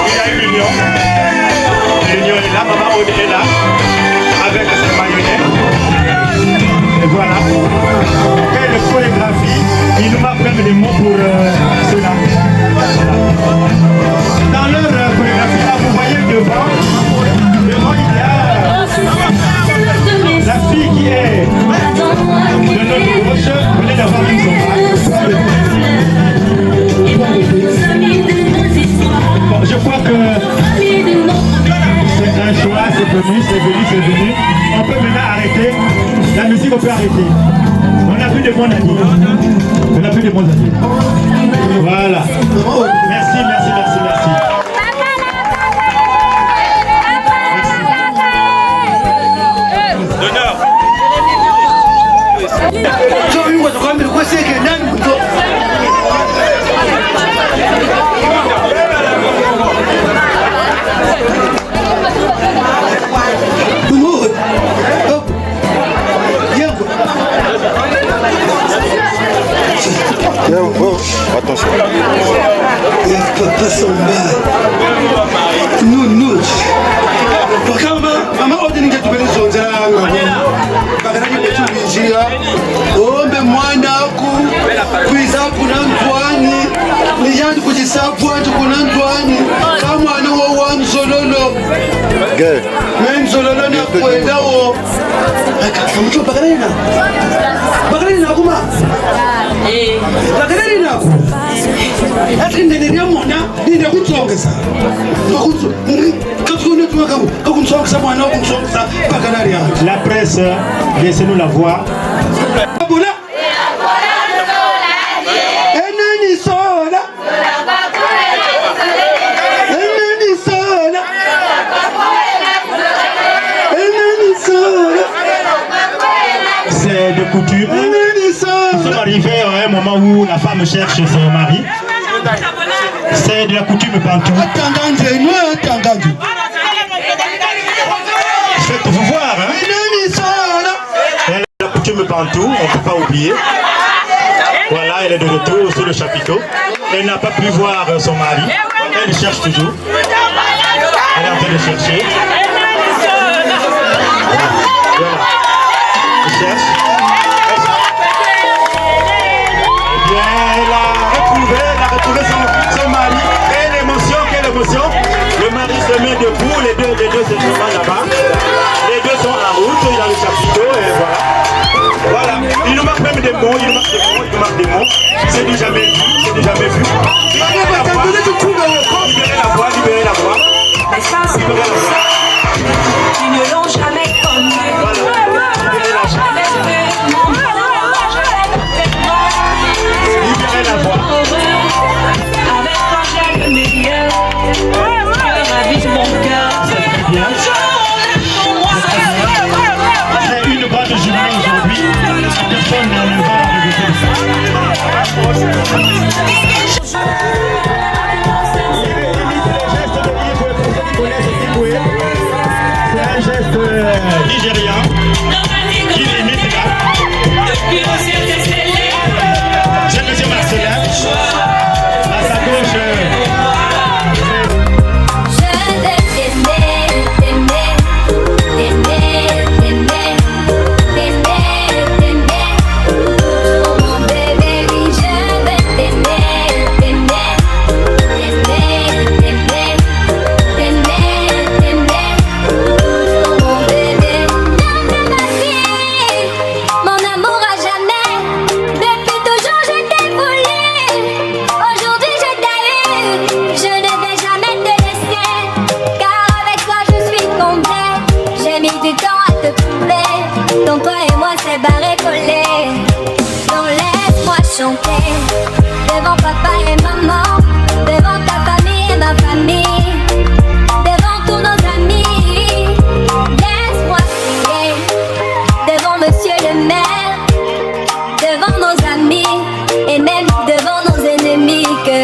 Speaker 4: il y a eu l'union. L'union est là, maman Aude est là, avec ses marionnettes. Et voilà. Quelle chorégraphie. Il nous manque même des mots pour cela. Voilà. Dans leur chorégraphie, là, vous voyez devant il y a la fille qui est de notre gauche, venez d'avoir une sauvage. Bon, je crois que c'est un choix, c'est venu. On peut maintenant arrêter. La musique, on peut arrêter. On n'a plus de monde à dire. Voilà. Merci.
Speaker 8: Attention.
Speaker 2: Papa Samba. Nous. Mama Aude ninge tubele zonzanga. Bakana ngetu bijia. Ombe mwana aku. Kwiza kuna ntwani. Niyandi kujisapu atu kuna ntwani. Kama anu wa mzololo.
Speaker 8: Gay.
Speaker 2: Mzololo na kwenda o. Akamucho bakalina. Bakalina kuma. Bakalina ku. Ati ndenderia mona ninde kutsongeza.
Speaker 4: La presse, laissez-nous la voir. C'est de coutume. Nous sommes arrivés à un moment où la femme cherche son mari. C'est de la coutume bantou. Faites-vous voir, hein? Elle est la coutume bantou, on ne peut pas oublier. Voilà, elle est de retour sur le chapiteau. Elle n'a pas pu voir son mari. Elle cherche toujours. Elle est en train de chercher. Voilà. Elle cherche. Eh bien, elle a retrouvé son mari. Quelle émotion. Le mari se met debout, les deux se trouvent là-bas. Les deux sont en route, il a le chapiteau et voilà. Voilà. Il nous manque même des mots, C'est du jamais vu, Libérez la voix.
Speaker 6: Ils ne l'ont jamais connu.
Speaker 4: Libérez la voix.
Speaker 6: Avec toi j'aime mes liens. Tu ravives mon cœur.
Speaker 4: C'est bien. C'est une bonne journée aujourd'hui. Personne ne va regretter ça.
Speaker 6: chanter devant papa et maman, devant ta famille et ma famille, devant tous nos amis. Laisse-moi crier devant monsieur le maire, devant nos amis et même devant nos ennemis que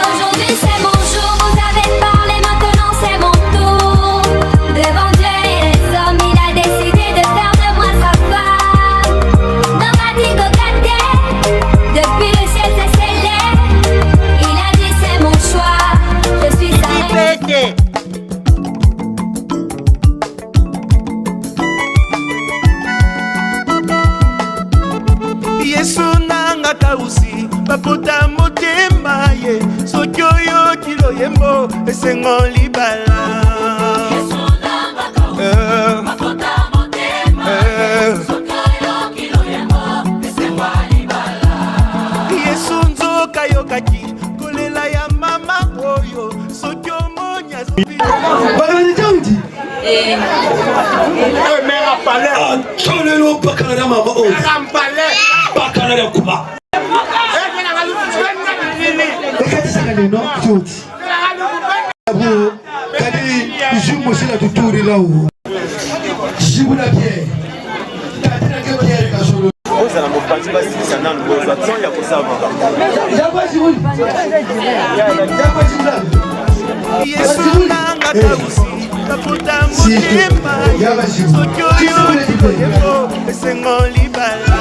Speaker 6: aujourd'hui c'est mon jour, vous avez parlé, maintenant c'est mon tour. Devant Dieu et les hommes, il a décidé de faire de moi sa femme. Dans ma digogate, depuis le ciel s'est scellé, il a dit c'est mon choix, je suis sa reine.
Speaker 7: Yesu nanga kausi bapota motema ye soki oyo kilo yembo esengo libala. Yesu nanga kausi bapota motema ye soki oyo kilo yembo esengo libala. Yesu nzoka yokaki kolela ya mama oyo soki omonya
Speaker 2: Bakana Daudi.
Speaker 7: mère a parlé.
Speaker 2: Tolelo bakana mama o. Bakana ya kuba. Ekati sakane no Daudi. Abo kadi jumo sila tuturi lawo. Jibula Pierre. Tatina ke Pierre kasolo.
Speaker 8: Oza na mopati basi sana ngozo atson ya kusava.
Speaker 2: Jaba jibuli. Jaba jibula.
Speaker 7: Yesu nanga kausi bapota motema ye soki oyo kilo yembo esengo libala.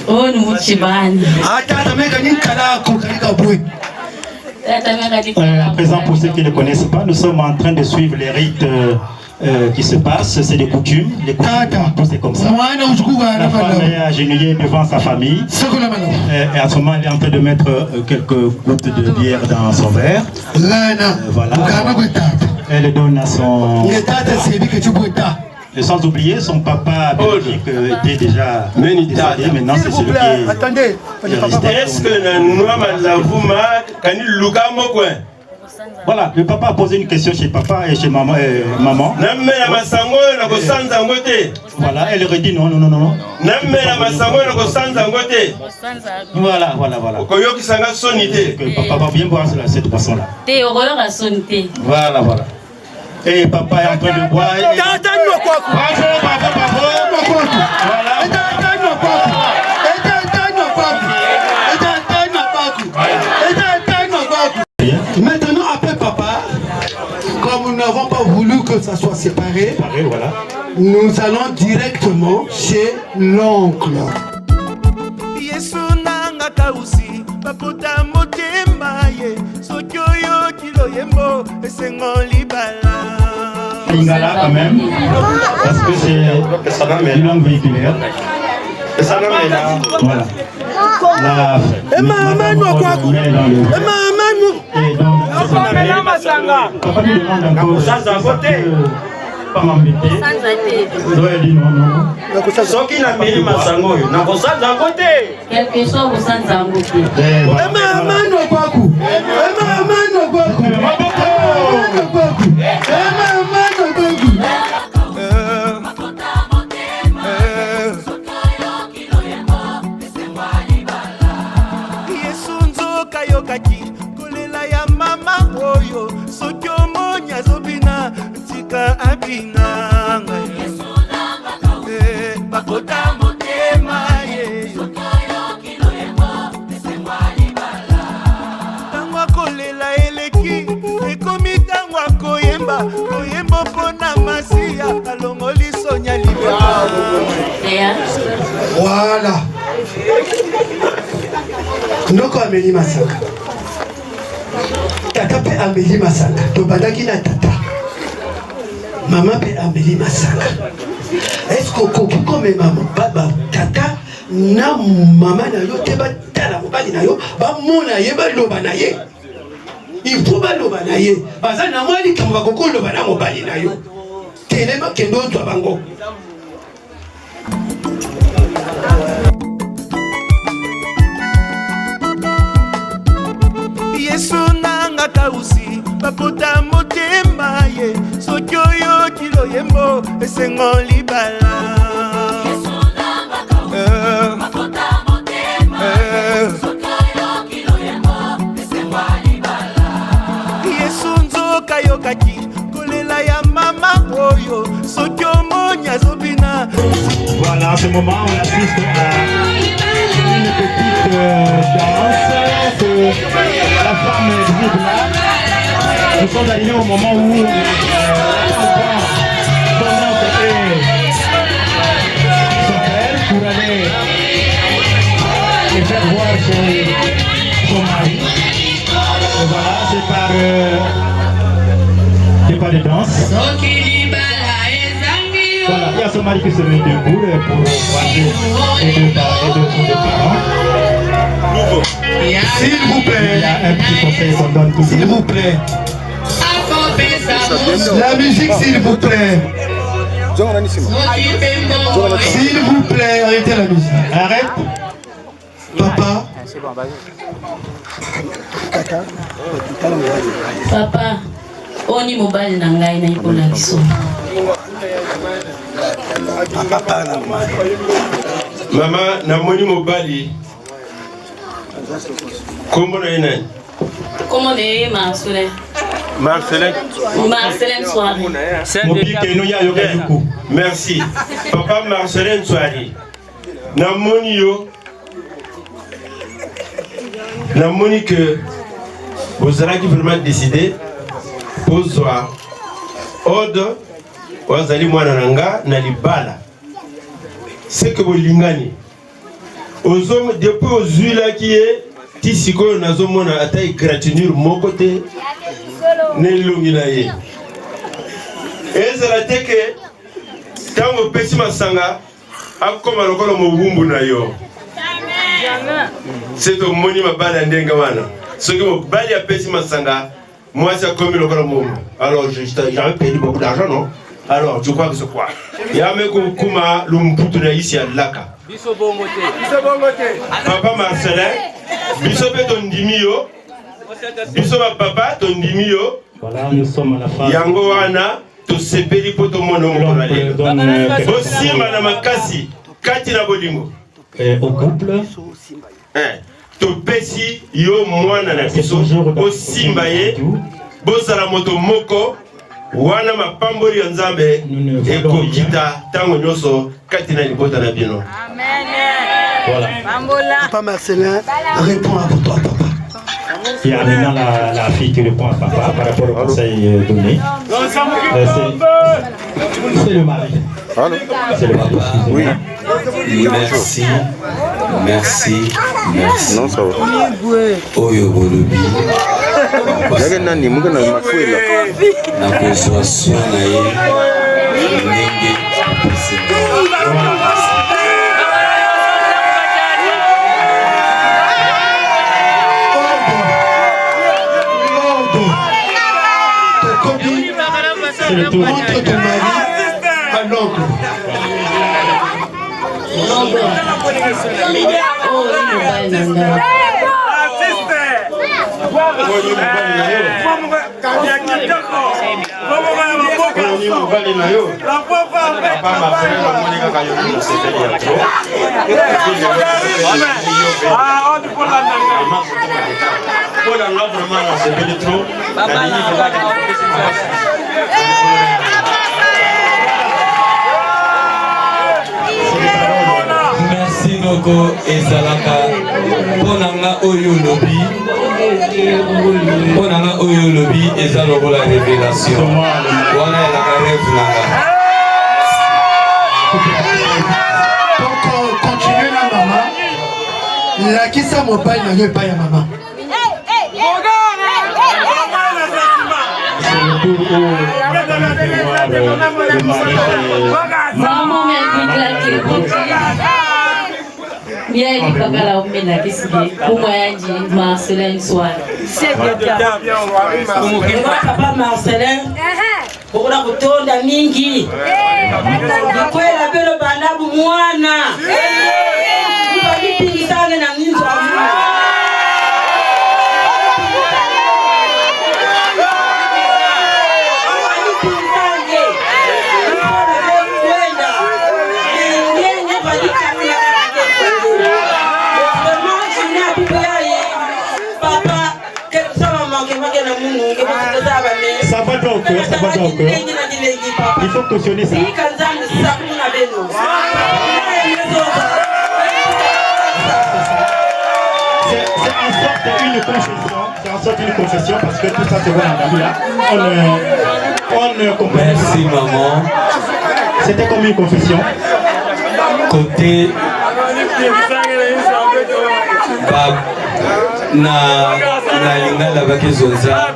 Speaker 9: Oh, nous chibani.
Speaker 4: À présent, pour ceux qui ne connaissent pas, nous sommes en train de suivre les rites qui se passent. C'est des coutumes. Les coutumes, c'est comme ça. La femme est agenouillée devant sa famille. Et à ce moment, elle est en train de mettre quelques gouttes de bière dans son verre. Voilà. Elle donne à son... Et sans oublier, son papa biologique était déjà décédé. Maintenant, c'est celui qui est resté.
Speaker 8: Est-ce que
Speaker 4: Voilà, le papa a posé une question chez papa et chez maman. Voilà, elle aurait dit non. Voilà. Que papa va bien boire cette boisson-là. Voilà. Et papa est en train de boire.
Speaker 2: Maintenant, après papa, comme nous n'avons pas voulu que ça soit séparé,
Speaker 4: voilà.
Speaker 2: Nous allons directement chez l'oncle.
Speaker 7: Yesu nanga kausi bapota motema ye soki oyo kilo yembo esengo libala.
Speaker 4: Lingala quand même, parce que c'est une langue véhiculaire. Voilà. Papa lui demande encore pas m'embêter. Zoé dit non.
Speaker 8: Soki na meli masango yo na kosanza ngote.
Speaker 9: Quelque chose au sanza ngote.
Speaker 7: Yesu nzoka yokaki kolela ya mama oyo soki omonya zobina tika abina. Yesu nanga kausi bakota motema ye soki oyo kilo yembo esengo libala. Tango akolela eleki ekomi tango akoyemba koyemba mpona masiya alongoli sonya libala.
Speaker 2: Voilà. Ndoko ameli masanga. Tata pe ameli masanga. Tobandaki na tata. Maman pe ameli masanga. Est-ce que comme maman baba tata na maman na yo te ba tala mobali na yo ba mona ye ba loba na ye. Il faut ba loba na ye. Baza na mwali kamba bakoko loba na mobali na yo. Telema kendo twa bango.
Speaker 7: Yesu nanga ezalaka usi bapota motema ye soki oyo kilo yembo esengo libala yesu nzoka yokaki kolela ya mama oyo soki omonya zobina.
Speaker 4: Voilà, en ce moment on assiste à une petite danse que la femme dribble là. Nous sommes arrivés au moment où son oncle et son père pour aller faire voir son mari. Et voilà, c'est par de danse. Voilà, il y a son mari qui se met debout pour voir les deux parents.
Speaker 2: S'il vous plaît.
Speaker 4: Il y a un petit conseil qu'on donne toujours.
Speaker 2: S'il vous plaît. La musique, s'il vous plaît. S'il vous plaît, arrêtez la musique.
Speaker 4: Arrête.
Speaker 2: Papa.
Speaker 9: Papa, oni mobile na ngai na ikola kiso.
Speaker 10: Mama, namoni mobali. Comment on est?
Speaker 9: Comment est Marcelin? Marcelin Soirée.
Speaker 10: Merci. Papa Marcelin Soirée. Namoni yo. Namoni que vous avez vraiment décidé pour soi. Odo, wazali mwana nanga na libala. C'est que vous lingani. Aux hommes depuis aux huiles qui est tisiko nazomona ata gratinure mon côté ne lungina ye. Ezala teke tango pesi masanga akoma lokolo mobumbu na yo. C'est au moni mabala ndenga wana. Ce que mo bali a pesi masanga moi ça comme lokolo mobumbu. Alors j'avais payé beaucoup d'argent non? Alors tu crois que c'est quoi? Yame kuma lumputu na ici à Laka. Papa Marcelin, bisope ton dimio, bisope papa ton dimio.
Speaker 4: Voilà, nous sommes à la phase.
Speaker 10: Yango wana to sepeli poto mono mokolale. Aussi madame Kasi, kati na bolingo.
Speaker 4: Au couple.
Speaker 10: To pesi yo mwana na biso aussi mbaye. Bosala moto moko. Wana mapambori ya Nzambe eko kita tango nyoso kati na libota na bino.
Speaker 11: Amen.
Speaker 4: Voilà.
Speaker 2: Papa Marcelin répond à toi, papa.
Speaker 4: Il y a maintenant la fille qui répond à papa par rapport au conseil donné. C'est le mari. C'est le mari.
Speaker 12: Oui. Merci. Non, ça va. Oyo Bolobi. Nani mugana mafuela. Na kozwa soin na ye. Ndenge.
Speaker 4: C'est le tour.
Speaker 2: Entre ton mari à l'oncle.
Speaker 12: Merci beaucoup ezalaka ponanga oyo lobi eza lokola révélation wana elaka rêve nanga.
Speaker 2: Donc continuez la maman. La qui ça mobile n'a pas ya maman.
Speaker 9: Maman m'a dit bien il pas la omena kisige pour moi dit Marcelin Soirée. C'est bien. Papa Marcelin. Bokona kutonda mingi. Kwela pelo banabu mwana. Kupingisana na ninzo.
Speaker 4: Ça va droit au cœur, ça va droit au cœur. Il faut cautionner ça. C'est en sorte une confession parce que tout ça se voit dans la là. On ne comprend pas.
Speaker 12: Merci maman.
Speaker 4: C'était comme une confession.
Speaker 12: Côté na lingala bakizonza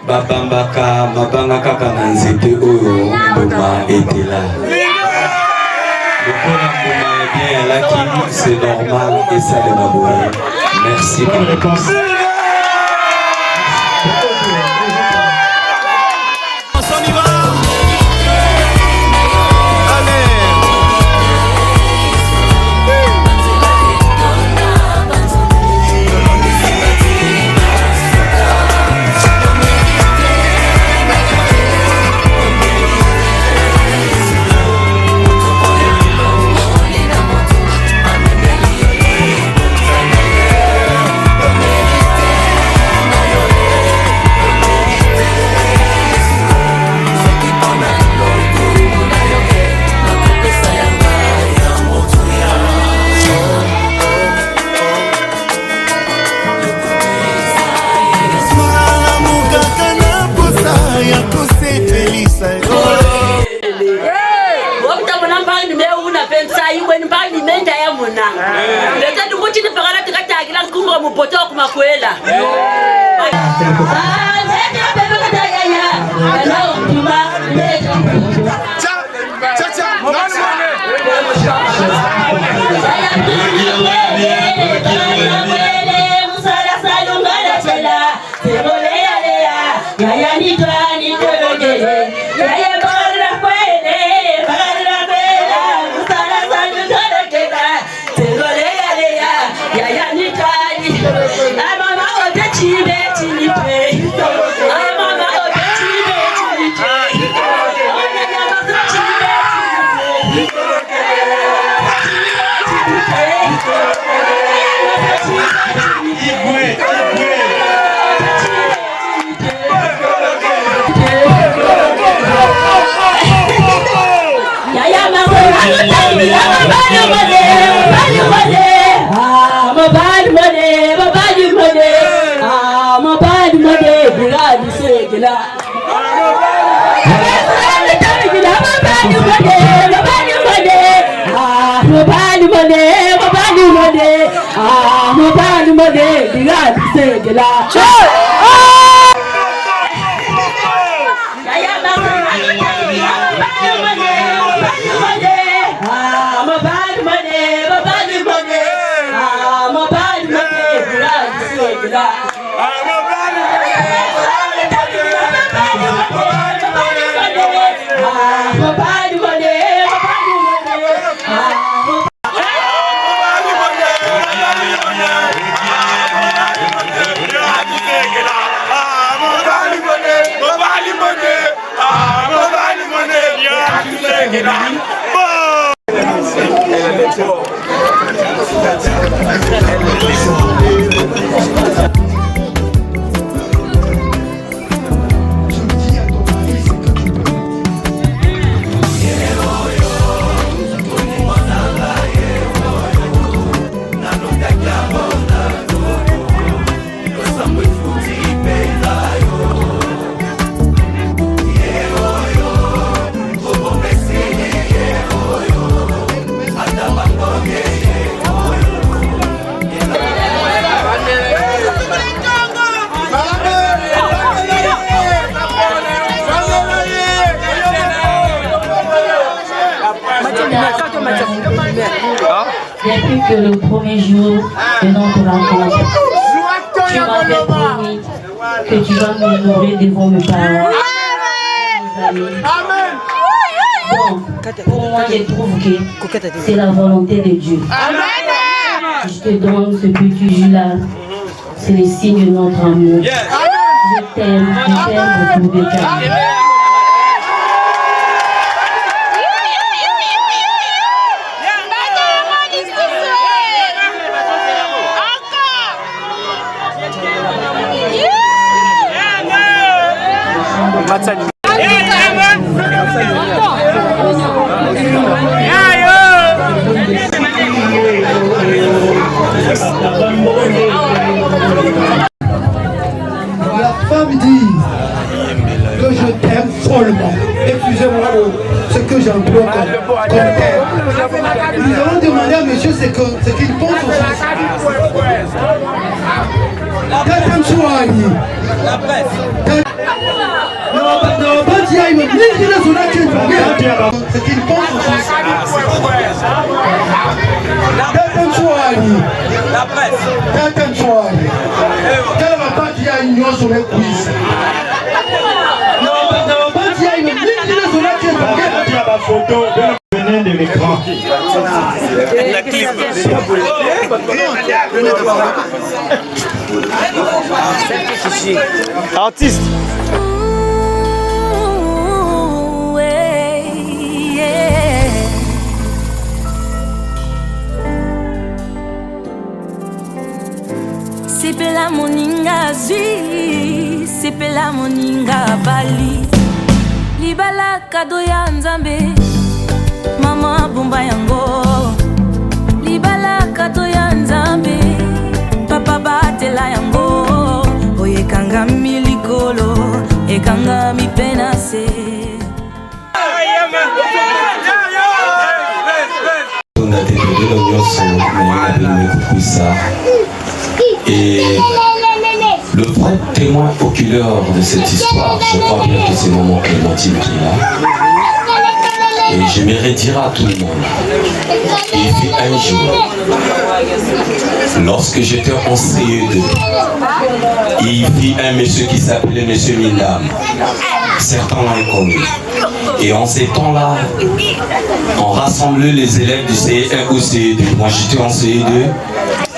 Speaker 12: babambaka mabanga kaka na nzete oyo mbuma etela lokola mbuma bien alaki c'est normal esalema boye. Merci.
Speaker 4: Bonne réponse.
Speaker 9: Depuis que le premier jour de notre rencontre, tu m'avais promis que tu vas m'honorer devant mes parents. Bon, pour moi, je trouve que c'est la volonté de Dieu. Je te donne ce petit jus-là. C'est le signe de notre amour. Je t'aime beaucoup de cœur.
Speaker 2: La femme dit que je t'aime follement. Excusez-moi ce que j'emploie comme terme. Nous allons demander à monsieur ce qu'il pense aussi. La presse. Ce qu'il pense aussi. La presse. Quelle va pas dire une union sur les quiz?
Speaker 4: La photo venait de l'écran.
Speaker 5: La clip.
Speaker 11: Artiste.
Speaker 6: Sepela moninga zwi, sepela moninga bali. Libala kado ya nzambe, mama bomba yango. Libala kado ya nzambe, papa batela yango. Oye kanga milikolo, ekanga mi penase.
Speaker 12: Et le vrai témoin oculaire de cette histoire, je crois bien que c'est maman Clémentine qui est là. Et j'aimerais dire à tout le monde, il fut un jour, lorsque j'étais en CE2, il fit un monsieur qui s'appelait Monsieur Mindam. Certains l'ont connu. Et en ces temps-là, on rassemblait les élèves du CE1 ou CE2. Moi j'étais en CE2.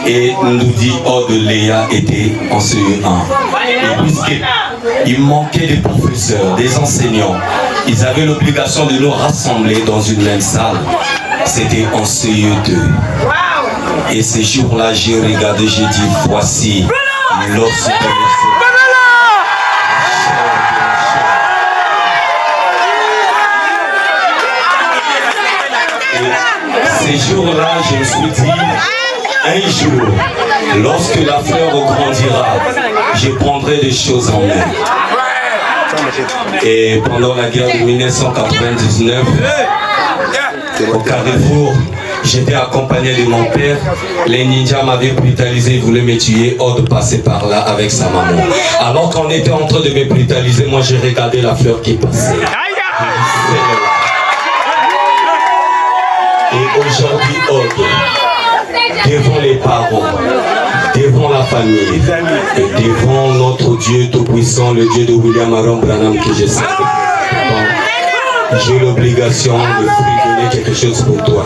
Speaker 12: Et nous dit oh de Léa était en CE1. Et puisqu'il manquait des professeurs, des enseignants, ils avaient l'obligation de nous rassembler dans une même salle. C'était en CE2. Et ces jours-là, j'ai regardé, j'ai dit voici lorsque ces jours-là, je me suis dit un jour, lorsque la fleur grandira, je prendrai des choses en main. Et pendant la guerre de 1999, au Carrefour, j'étais accompagné de mon père. Les ninjas m'avaient brutalisé, ils voulaient me tuer, hors de passer par là avec sa maman. Alors qu'on était en train de me brutaliser, moi j'ai regardé la fleur qui passait. Et aujourd'hui, devant les parents, devant la famille, et devant notre Dieu tout-puissant, le Dieu de William Aaron Branham que je sais. J'ai l'obligation de lui donner quelque chose pour toi.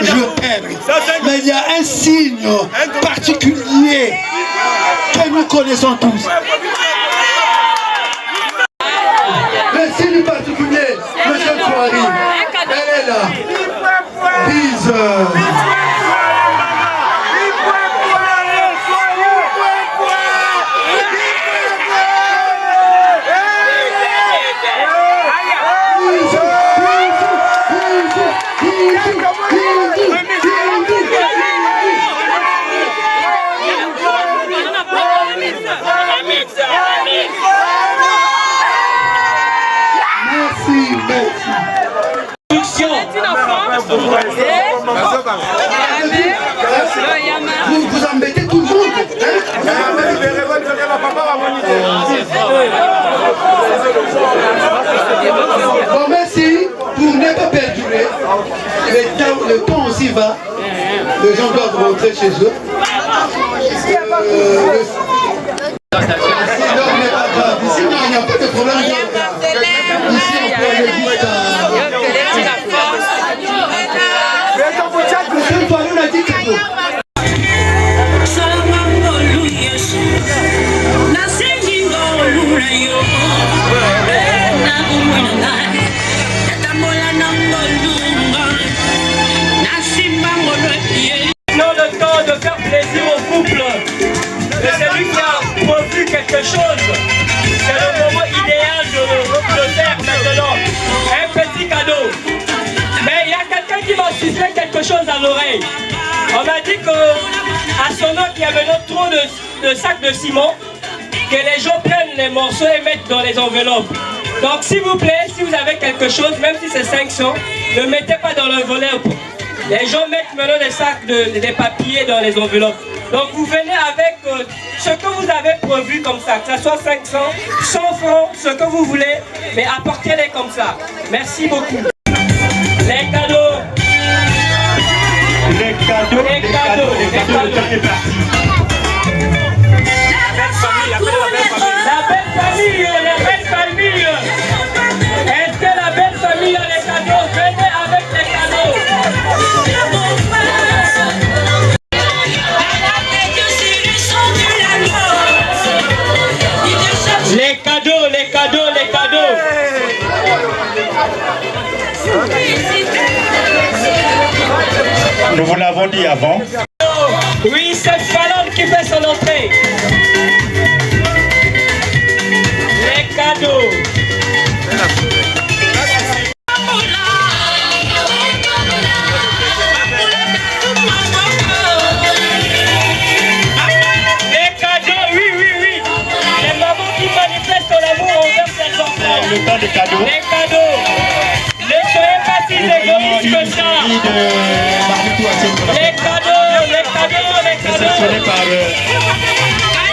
Speaker 2: Je t'aime. Mais il y a un signe particulier que nous connaissons tous. Le signe particulier, monsieur Soari, elle est là. Bise.
Speaker 3: attention.
Speaker 2: Vous embêtez tout le monde. Bon, merci. Pour ne pas perdurer, le temps aussi va. Les gens doivent rentrer chez eux. Si l'heure n'est pas grave, ici il n'y a pas de problème. Ici on peut aller juste Monsieur Toine, on a dit que vous.
Speaker 8: Maintenant le temps de faire plaisir au couple. C'est celui qui a prévu quelque chose. C'est le moment idéal de le faire maintenant. Un petit cadeau. Mais il y a quelqu'un qui m'a sucé quelque chose à l'oreille. On m'a dit qu'à son nom qu'il y avait trop de sacs de ciment, que les gens prennent les morceaux et mettent dans les enveloppes. Donc s'il vous plaît, si vous avez quelque chose, même si c'est 500, ne mettez pas dans l'enveloppe. Les gens mettent maintenant des sacs des papiers dans les enveloppes. Donc vous venez avec ce que vous avez prévu comme ça, que ce soit 500, 100 francs, ce que vous voulez, mais apportez-les comme ça. Merci beaucoup. Les cadeaux.
Speaker 4: Les cadeaux, le temps est parti.
Speaker 8: La belle famille, la belle famille. Est-ce que la belle famille a les cadeaux? Venez avec les cadeaux. Les cadeaux, les cadeaux, les cadeaux.
Speaker 4: Nous vous l'avons dit avant.
Speaker 8: Oui, c'est Fallon qui fait son entrée. Les cadeaux. Les cadeaux, oui, oui, oui. Les mamans qui manifestent son amour envers ses enfants.
Speaker 4: Le temps des cadeaux.
Speaker 8: Les cadeaux. Ne soyez pas si égoïstes que ça. Les cadeaux, les cadeaux, les cadeaux.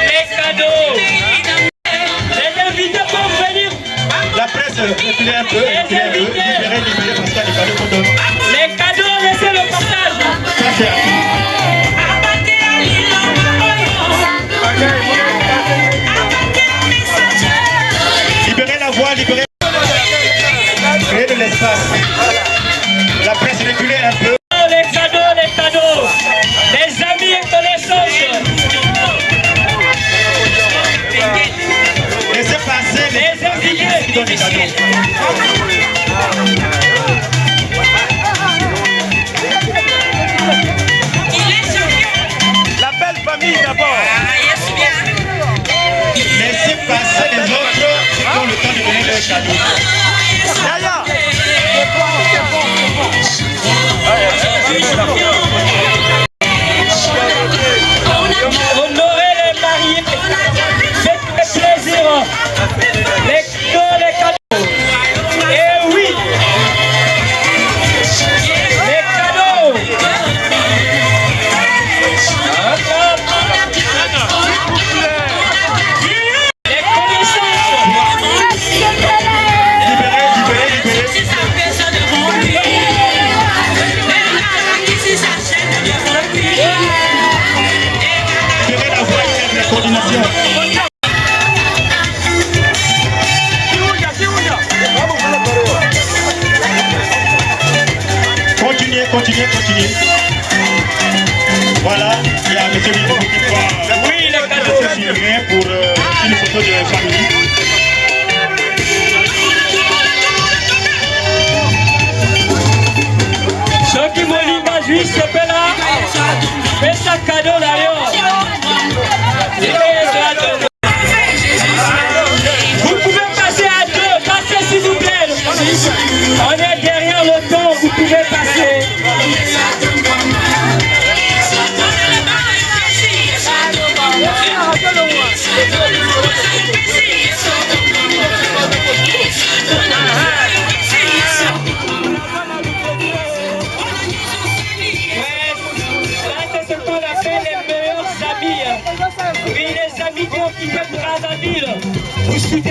Speaker 8: Les cadeaux. Les invités peuvent venir.
Speaker 4: La presse, reculez un peu, libérez, parce qu'il y a des cadeaux qu'on donne.
Speaker 8: Les cadeaux, laissez le partage.
Speaker 4: Ça c'est acquis. Libérez la voie, libérez. Créez de l'espace. La presse, reculez un peu.
Speaker 8: Les cadeaux, les cadeaux. Les amis et connaissances.
Speaker 4: Laissez passer
Speaker 8: les invités
Speaker 4: qui donnent des cadeaux.
Speaker 5: La belle famille d'abord.
Speaker 4: Laissez passer les autres qui ont le temps de donner leurs cadeaux.
Speaker 5: Yaya.
Speaker 8: Honorez les mariés. Faites plaisir. Les cadeaux. Et oui. Les cadeaux. Les connaissances.
Speaker 4: Continuez, continuez, continuez. Voilà, il y a M. Lido qui va pour une photo de famille.
Speaker 8: Ceux qui m'ont pas juste ce là, fais ça cadeau d'ailleurs. Vous pouvez passer à deux, passez s'il vous plaît. On est derrière le temps, vous pouvez passer.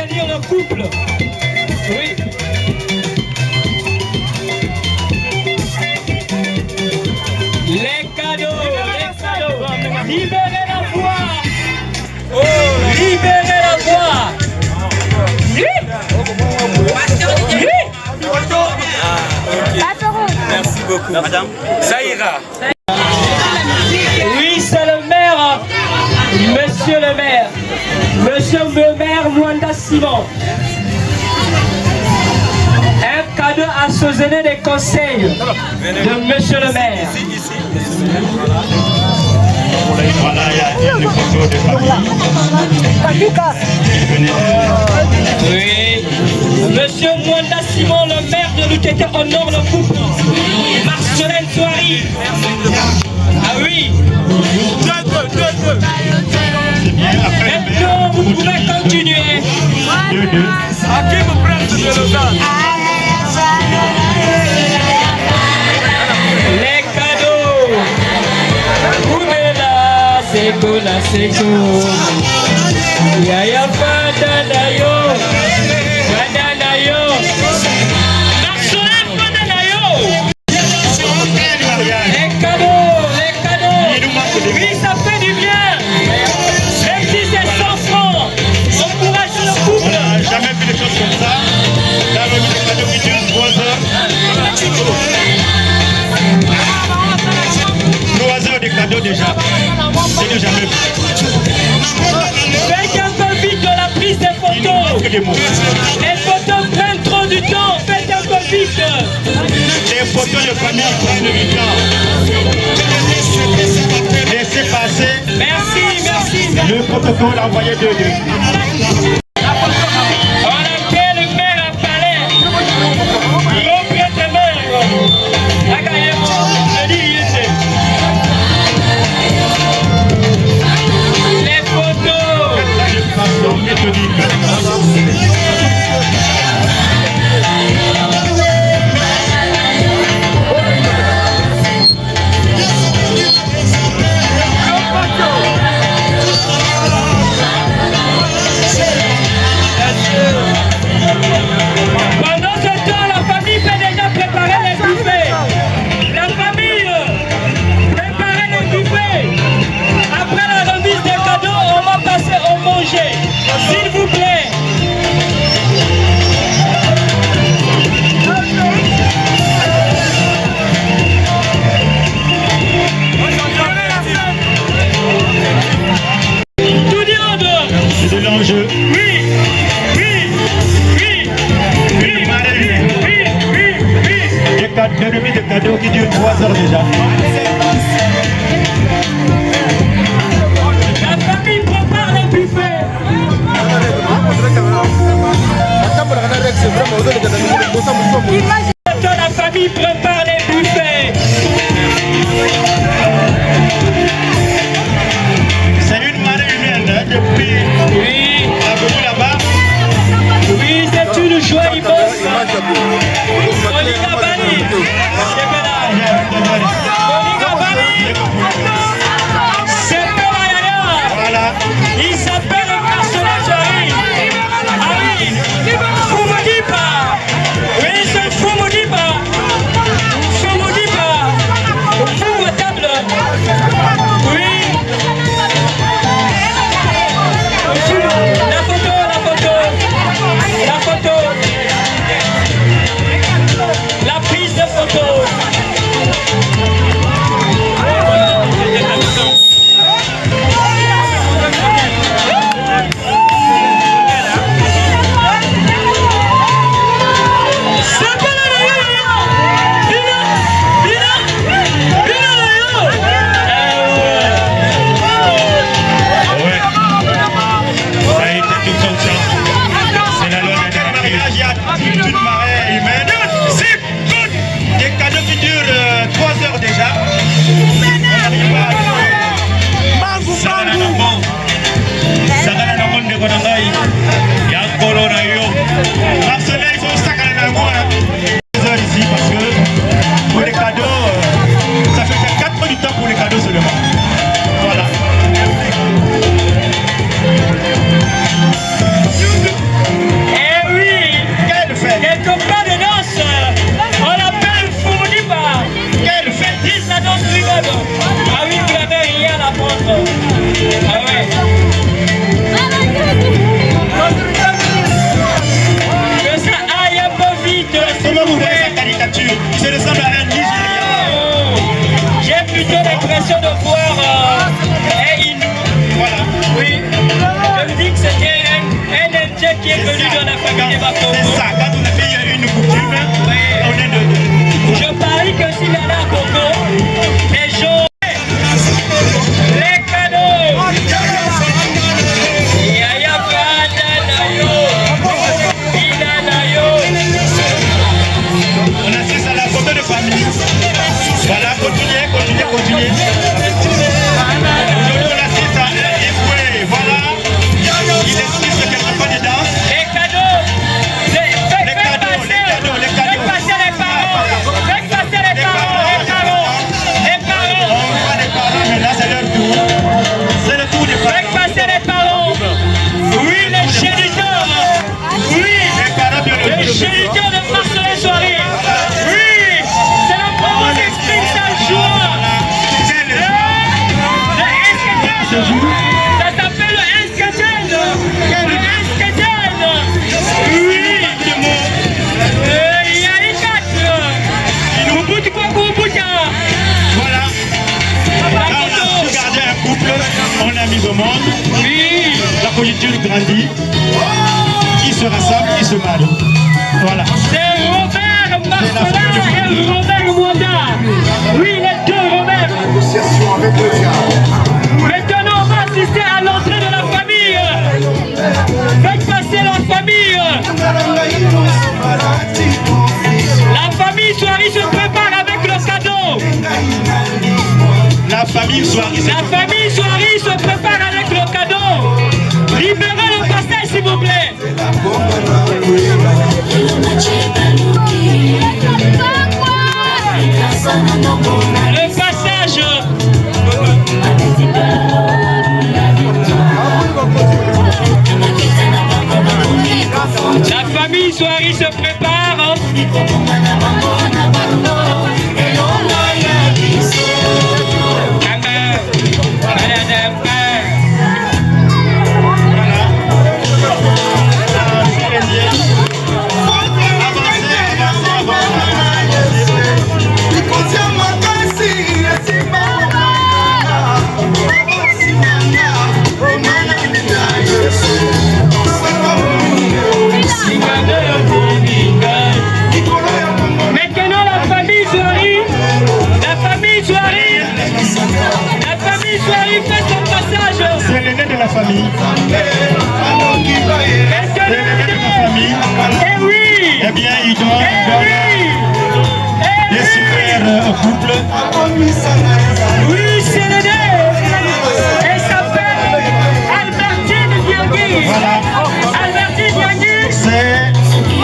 Speaker 8: bénir le couple. Oui. Les cadeaux. Libérez la voix. Libérez la voix.
Speaker 5: Merci beaucoup. Madame. Ça ira.
Speaker 8: Oui, c'est le maire. Monsieur le maire. Monsieur le maire Mwanda Simon. Un cadeau assaisonné des conseils de monsieur le maire.
Speaker 4: Voilà, il y a une photo de famille.
Speaker 8: Oui. Monsieur Mwanda Simon, le maire de l'UTT, honore le couple. Marcelin Touari. Ah oui. Maintenant, vous pouvez continuer.
Speaker 5: À qui vous prête de Lausanne?
Speaker 8: Les cadeaux. Oumela, seko la seko. Yaya fada na yo. Fada na yo. Marcelin fada na yo. Les cadeaux, les cadeaux. Oui, ça fait du bien. Même si c'est 100 francs, encourage le couple.
Speaker 4: On n'a jamais vu des choses comme ça. Là, on a vu des cadeaux qui durent 3 heures. 3 heures de cadeaux déjà. C'est déjà jamais vu.
Speaker 8: Faites un peu vite de la prise des photos. Les photos prennent trop du temps. Faites un peu vite.
Speaker 4: Les photos de famille prennent du temps. Laissez passer.
Speaker 8: Merci, merci.
Speaker 4: Le protocole envoyé de deux.
Speaker 8: On appelle le maire à palais. Mon prêtre-maire. Les photos. Pendant ce temps, la famille peut déjà préparer les buffets. La famille préparer les buffets. Après la remise des cadeaux, on va passer au manger. S'il vous plaît. Tout dit en dehors.
Speaker 4: C'est de l'enjeu.
Speaker 8: Oui, oui, oui, oui,
Speaker 4: Des remis de cadeaux qui durent 3 heures déjà.
Speaker 8: La famille prépare les buffets. La famille prépare les buffets.
Speaker 4: C'est une marée humaine depuis la venue là-bas.
Speaker 8: Oui, c'est une joie immense.
Speaker 4: Voilà.
Speaker 8: Il s'appelle Marcelin Touari. Ah oui, Foumodipa. Oui, c'est Foumodipa. Foumodipa. Foumotable. Oui. La photo, la photo. La photo. La prise de photo. qui est venu dans la famille des Bakongo.
Speaker 4: C'est ça, quand on a fait une coutume, on est de...
Speaker 8: Je parie que s'il y a là à Congo, les gens, les cadeaux, Yaya Fada Nayo, Ina Nayo.
Speaker 4: On assiste à la photo de famille. Voilà, continuez. Aujourd'hui, on assiste à un Ifoué. Voilà, il explique quelque chose de danse.
Speaker 8: Les cadeaux, faites passer les parents. Faites passer les parents.
Speaker 4: On voit les parents, mais là c'est leur tour. C'est le tour des parents.
Speaker 8: Faites passer les parents. Oui, les géniteurs. Oui, les géniteurs de Marcelin Soirée. Oui, c'est la promo d'Extreme Salle Joie. Ça s'appelle le Escaden. Le Escaden. Oui. Il y a les 4. Au bout du quoi pour
Speaker 4: Voilà. Là, on a su garder un couple, on a mis au monde.
Speaker 8: Oui.
Speaker 4: La conjoncture grandit. Ils se rassemblent, ils se marient. Voilà.
Speaker 8: C'est Robert Marcelin et Robert Mwanda. Oui, les deux Robert. Maintenant, on va assister à l'entrée de la famille. Faites passer la famille. La famille Soirée se prépare avec le cadeau.
Speaker 4: La famille Soirée.
Speaker 8: La famille Soirée se prépare avec le cadeau. Libérez le passage, s'il vous plaît. Le passage. La famille Soirée se prépare. Maintenant la famille Soirée fait son passage.
Speaker 4: C'est l'aîné de la famille. C'est l'aîné de la famille.
Speaker 8: Eh oui.
Speaker 4: Eh bien, il doit des super au couple.
Speaker 8: Oui, c'est l'aîné. Elle s'appelle Albertine Diangui.
Speaker 4: Voilà.
Speaker 8: Albertine Diangui.
Speaker 4: C'est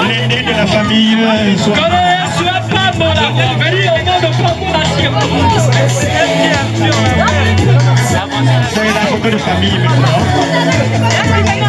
Speaker 4: l'aîné de la famille.
Speaker 8: Sois pas mon amour. Venez au nom de population.
Speaker 4: C'est la photo de famille maintenant.